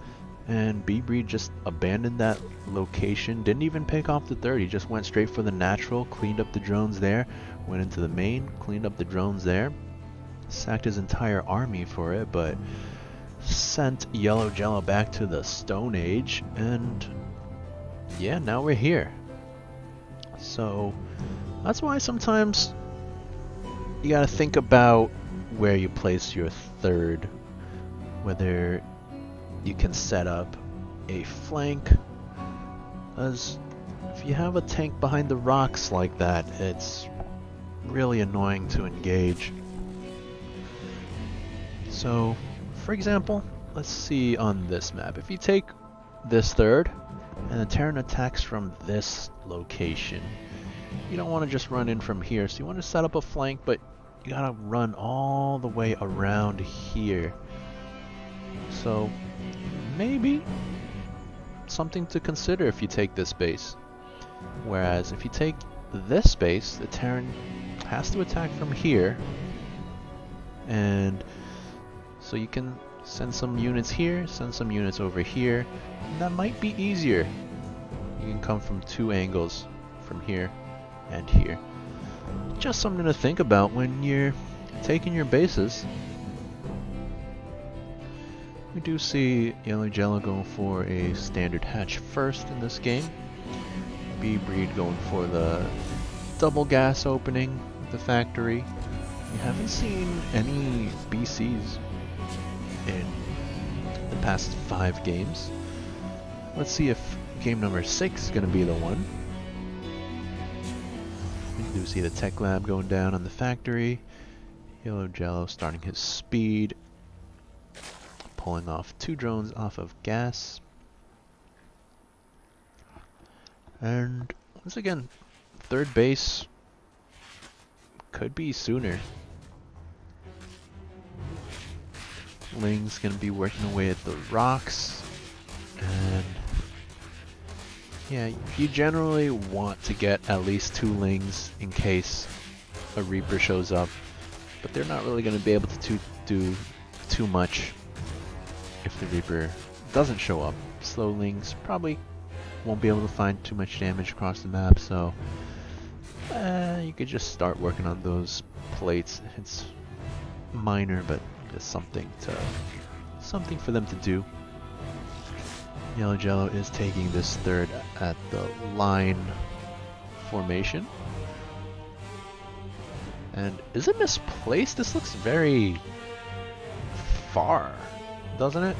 and B-Breed just abandoned that location, didn't even pick off the third. He just went straight for the natural, cleaned up the drones there, went into the main, cleaned up the drones there, sacked his entire army for it, but sent Yellow Jello back to the Stone Age, and yeah, now we're here. So that's why sometimes you gotta think about where you place your third, whether you can set up a flank, as if you have a tank behind the rocks like that, it's really annoying to engage. So, for example, let's see on this map, if you take this third, and the Terran attacks from this location, you don't want to just run in from here, so you want to set up a flank, but you gotta run all the way around here. So maybe something to consider if you take this base. Whereas if you take this base, the Terran has to attack from here, and so you can send some units here, send some units over here, and that might be easier. You can come from 2 angles, from here and here. Just something to think about when you're taking your bases. We do see Yellow Jello going for a standard hatch first in this game. B-Breed going for the double gas opening with the factory. We haven't seen any BCs in the past 5 games. Let's see if game number 6 is going to be the one. We do see the tech lab going down on the factory. Yellow Jello starting his speed, pulling off 2 drones off of gas. And once again, third base could be sooner. Ling's gonna be working away at the rocks, and yeah, you generally want to get at least 2 Lings in case a Reaper shows up, but they're not really gonna be able to do too much if the Reaper doesn't show up. Slow Lings probably won't be able to find too much damage across the map, so you could just start working on those plates. It's minor, but just something for them to do. Yellow Jello is taking this third at the line formation. And is it misplaced? This looks very far, doesn't it?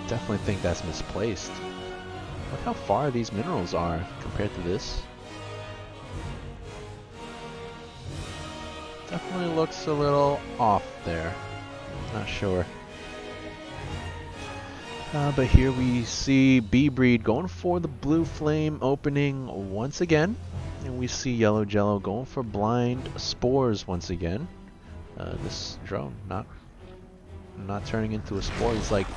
Definitely think that's misplaced. Look how far these minerals are compared to this. Definitely looks a little off there. Not sure. But here we see B-Breed going for the blue flame opening once again. And we see Yellow Jello going for blind spores once again. This drone not turning into a spore. He's like,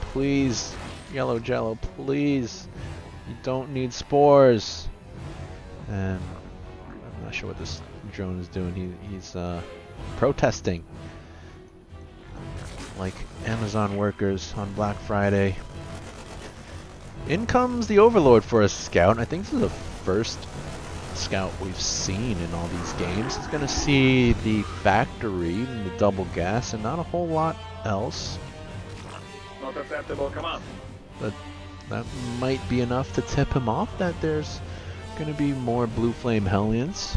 please, Yellow Jello, please. You don't need spores. And I'm not sure what this drone is doing. He's protesting like Amazon workers on Black Friday. In comes the Overlord for a scout. I think this is the first scout we've seen in all these games. It's gonna see the factory and the double gas and not a whole lot else. Not acceptable, come on. But that might be enough to tip him off that there's gonna be more blue flame Hellions.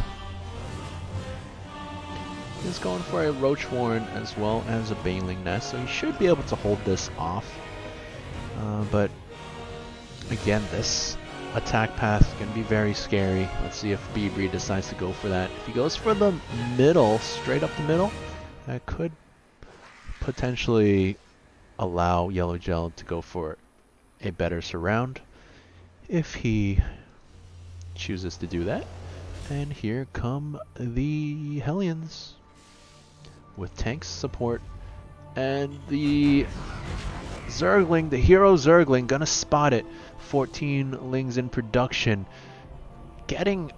He's going for a Roach Warren as well as a Baneling Nest, so he should be able to hold this off. But again, this attack path is going to be very scary. Let's see if B-Breed decides to go for that. If he goes for the middle, straight up the middle, that could potentially allow Yellow Jello to go for a better surround if he chooses to do that. And here come the Hellions with tanks support, and the Zergling, the hero Zergling, gonna spot it. 14 Lings in production. Getting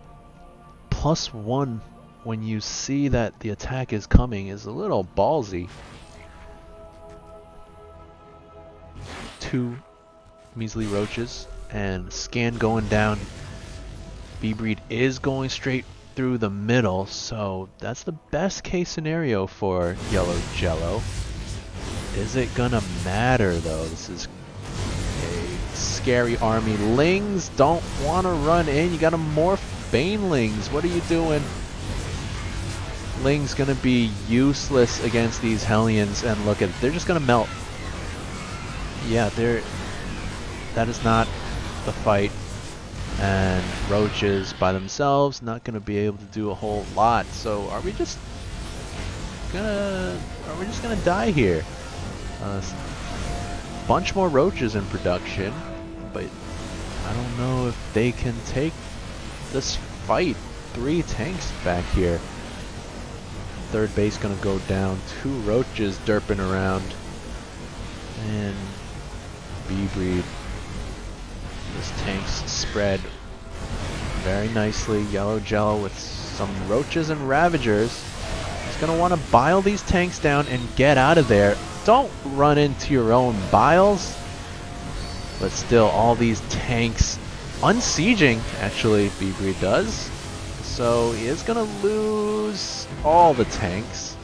+1 when you see that the attack is coming is a little ballsy. 2 measly roaches and scan going down. B-Breed is going straight through the middle, so that's the best case scenario for Yellow Jello. Is it gonna matter though? This is a scary army. Lings don't want to run in. You gotta morph Banelings. What are you doing? Ling's gonna be useless against these Hellions, and look at it. They're just gonna melt. Yeah, that is not the fight. And roaches by themselves not going to be able to do a whole lot. So are we just gonna die here? Bunch more roaches in production, but I don't know if they can take this fight. 3 tanks back here. Third base gonna go down. 2 roaches derping around, and B-Breed. This tank's spread very nicely. Yellow Jello with some roaches and ravagers. He's going to want to bile these tanks down and get out of there. Don't run into your own biles. But still, all these tanks unsieging, actually, B-Breed does. So he is going to lose all the tanks.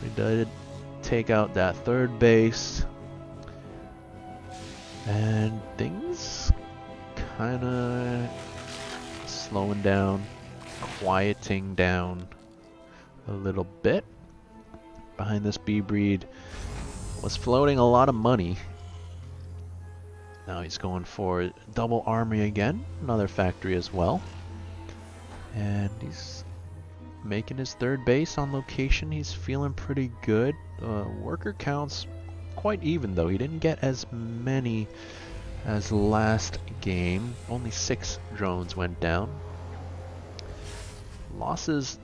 He did take out that third base. And things kind of slowing down, quieting down a little bit. Behind this B-Breed was floating a lot of money. Now he's going for double army again, another factory as well. And he's making his third base on location. He's feeling pretty good. Worker counts quite even though. He didn't get as many as last game. Only 6 drones went down. Losses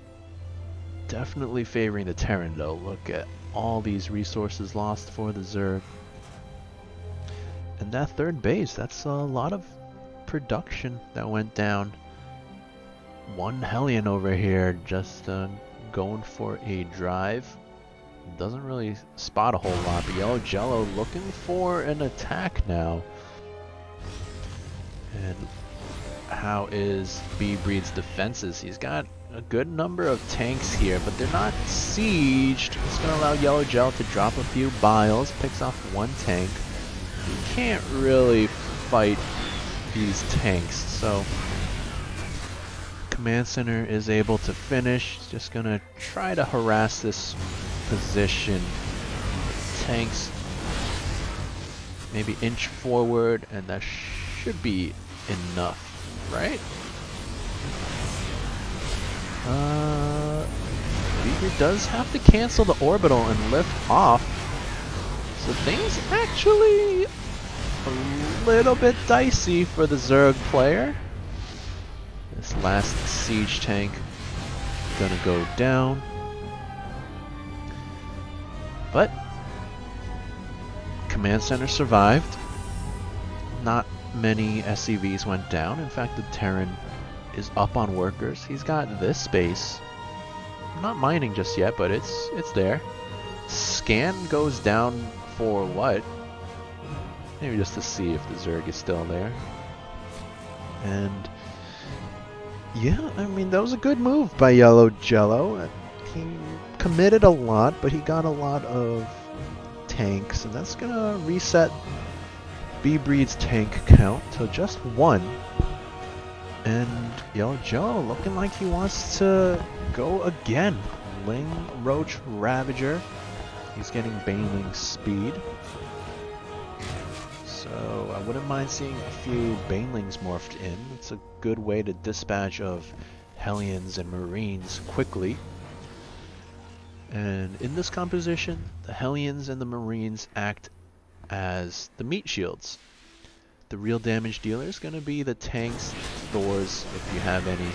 definitely favoring the Terran though. Look at all these resources lost for the Zerg. And that third base, that's a lot of production that went down. One Hellion over here just going for a drive. Doesn't really spot a whole lot, but Yellow Jello looking for an attack now. And how is B-Breed's defenses? He's got a good number of tanks here, but they're not sieged. It's going to allow Yellow Jello to drop a few biles, picks off 1 tank. You can't really fight these tanks, so Command Center is able to finish. He's just gonna try to harass this position. Tanks maybe inch forward, and that should be enough, right? Beaver does have to cancel the orbital and lift off. So things actually a little bit dicey for the Zerg player. This last siege tank gonna go down. But Command Center survived. Not many SCVs went down. In fact, the Terran is up on workers. He's got this space. Not mining just yet, but it's there. Scan goes down for what? Maybe just to see if the Zerg is still there. And yeah, I mean, that was a good move by Yellow Jello. He committed a lot, but he got a lot of tanks, and that's gonna reset B-Breed's tank count to just 1. And Yellow Jello looking like he wants to go again. Ling, Roach, Ravager. He's getting Baneling speed. So I wouldn't mind seeing a few Banelings morphed in. It's a good way to dispatch of Hellions and Marines quickly. And in this composition, the Hellions and the Marines act as the meat shields. The real damage dealer is going to be the tanks, Thors, if you have any.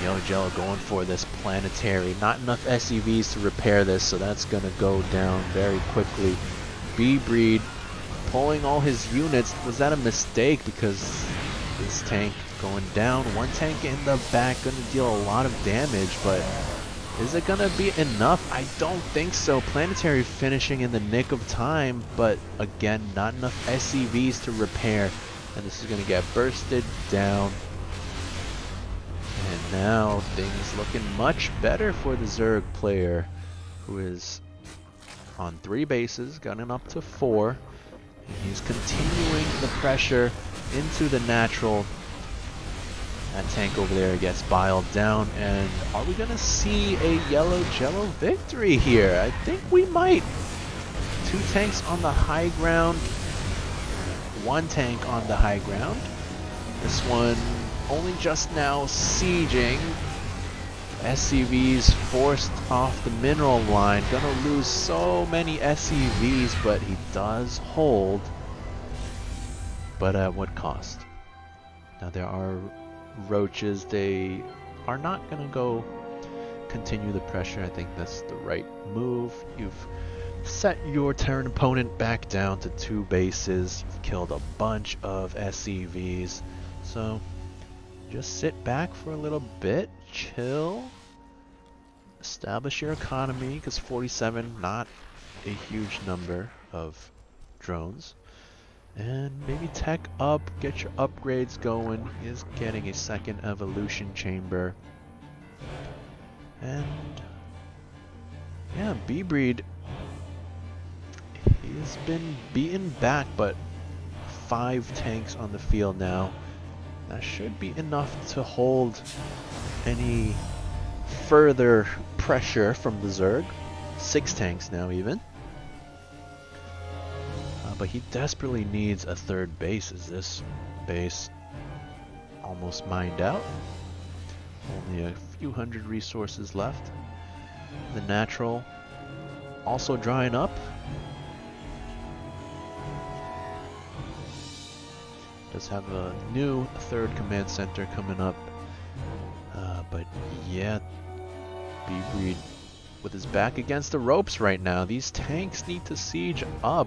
Yellow Jello going for this planetary. Not enough SCVs to repair this, so that's going to go down very quickly. B-Breed pulling all his units. Was that a mistake? Because this tank going down. 1 tank in the back going to deal a lot of damage, but is it going to be enough? I don't think so. Planetary finishing in the nick of time, but again, not enough SCVs to repair. And this is going to get bursted down. And now things looking much better for the Zerg player, who is on 3 bases, gunning up to 4. And he's continuing the pressure into the natural. That tank over there gets biled down, and are we gonna see a Yellow Jello victory here? I think we might. 2 tanks on the high ground, 1 tank on the high ground. This one only just now sieging. SCVs forced off the mineral line. Gonna lose so many SCVs, but he does hold. But at what cost? Now there are Roaches. They are not gonna go continue the pressure. I think that's the right move. You've set your Terran opponent back down to 2 bases. You've killed a bunch of SCVs. So just sit back for a little bit, chill, establish your economy, because 47, not a huge number of drones. And maybe tech up, get your upgrades going. He is getting a 2nd evolution chamber. And yeah, B-Breed, he's been beaten back, but 5 tanks on the field now. That should be enough to hold any further pressure from the Zerg. 6 tanks now even. but he desperately needs a third base. Is this base almost mined out? Only a few hundred resources left. The natural also drying up. Does have a new third command center coming up. But yeah, B-Breed with his back against the ropes right now. These tanks need to siege up.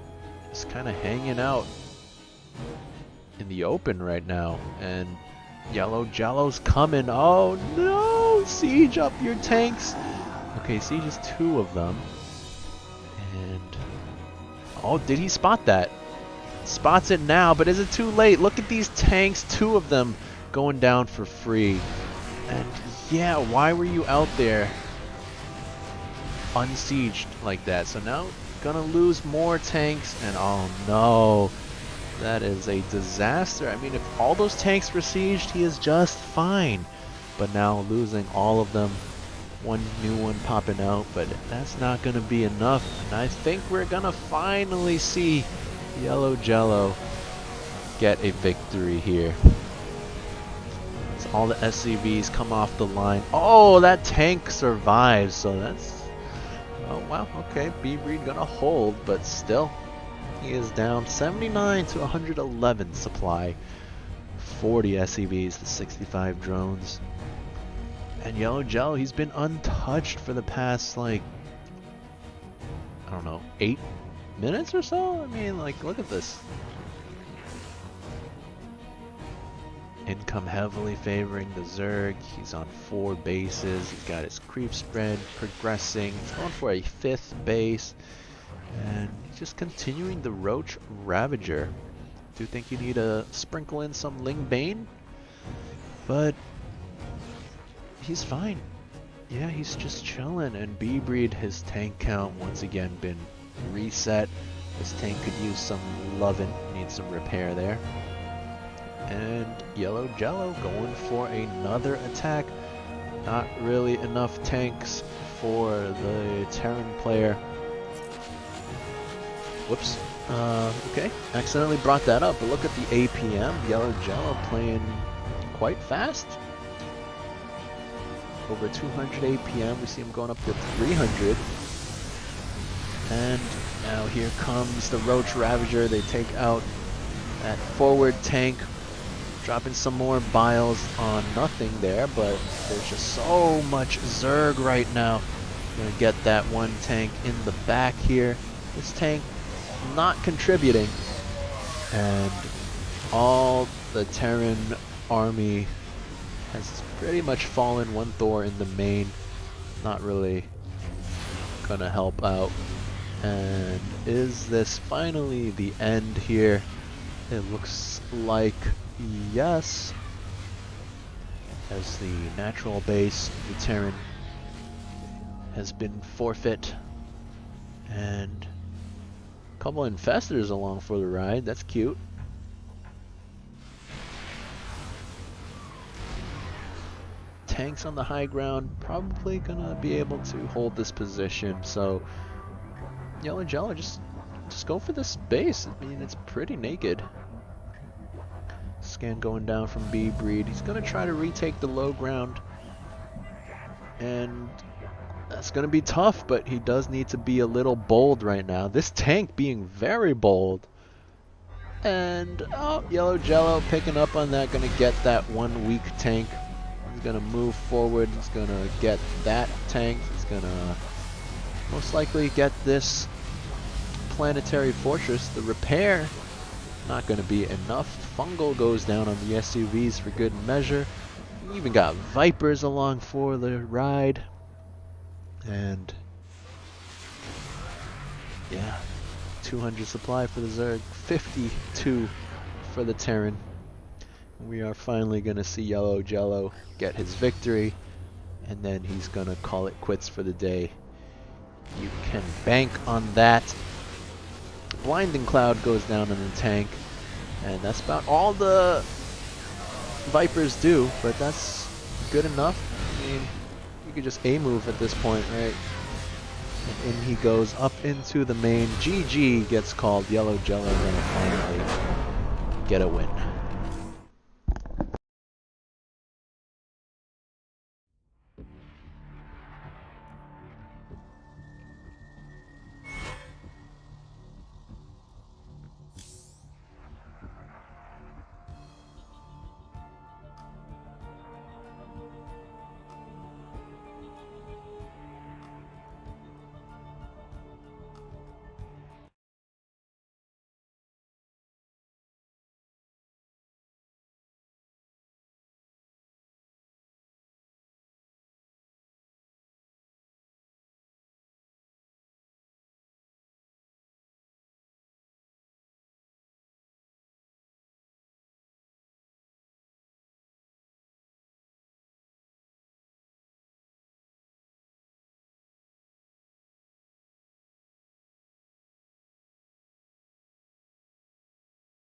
He's kind of hanging out in the open right now. And Yellow Jello's coming. Oh no! Siege up your tanks! Okay, sieges 2 of them. And oh, did he spot that? Spots it now, but is it too late? Look at these tanks, 2 of them going down for free. And yeah, why were you out there unsieged like that? So now gonna lose more tanks, and oh no, that is a disaster. I mean, if all those tanks were sieged, he is just fine. But now losing all of them, one new one popping out, but that's not gonna be enough. And I think we're gonna finally see Yellow Jello get a victory here. As all the SCVs come off the line. Oh, that tank survives, so that's... Oh wow, okay, B-Breed gonna hold, but still, he is down 79 to 111 supply. 40 SCVs to 65 drones. And Yellow Jello, he's been untouched for the past, like, I don't know, 8 minutes or so? I mean, like, look at this. Income heavily favoring the Zerg. He's on 4 bases. He's got his creep spread progressing. He's going for a 5th base. And he's just continuing the Roach Ravager. Do you think you need to sprinkle in some Ling Bane? But he's fine. Yeah, he's just chilling. And B-Breed, his tank count once again been reset. This tank could use some loving. Needs some repair there. And Yellow Jello going for another attack. Not really enough tanks for the Terran player. Whoops. Okay, accidentally brought that up, but look at the APM. Yellow Jello playing quite fast. Over 200 APM. We see him going up to 300. And now here comes the Roach Ravager. They take out that forward tank. Dropping some more biles on nothing there, but there's just so much Zerg right now. Gonna get that one tank in the back here. This tank not contributing. And all the Terran army has pretty much fallen. One Thor in the main. Not really gonna help out. And is this finally the end here? It looks like yes. As the natural base, the Terran has been forfeit. And a couple infestors along for the ride. That's cute. Tanks on the high ground, probably gonna be able to hold this position. So Yellow Jello, just go for this base. I mean, it's pretty naked. Scan going down from B-Breed. He's gonna try to retake the low ground, and that's gonna be tough, but he does need to be a little bold right now. This tank being very bold. And oh, Yellow Jello picking up on that, gonna get that one weak tank. He's gonna move forward. He's gonna get that tank. He's gonna most likely get this planetary fortress. The repair not gonna be enough. Fungal goes down on the SUVs for good measure. We even got Vipers along for the ride. And yeah, 200 supply for the Zerg, 52 for the Terran. We are finally gonna see Yellow Jello get his victory, and then he's gonna call it quits for the day. You can bank on that. Blinding Cloud goes down in the tank, and that's about all the Vipers do, but that's good enough. I mean, you could just A-move at this point, right? And in he goes up into the main. GG gets called. Yellow Jello gonna finally get a win.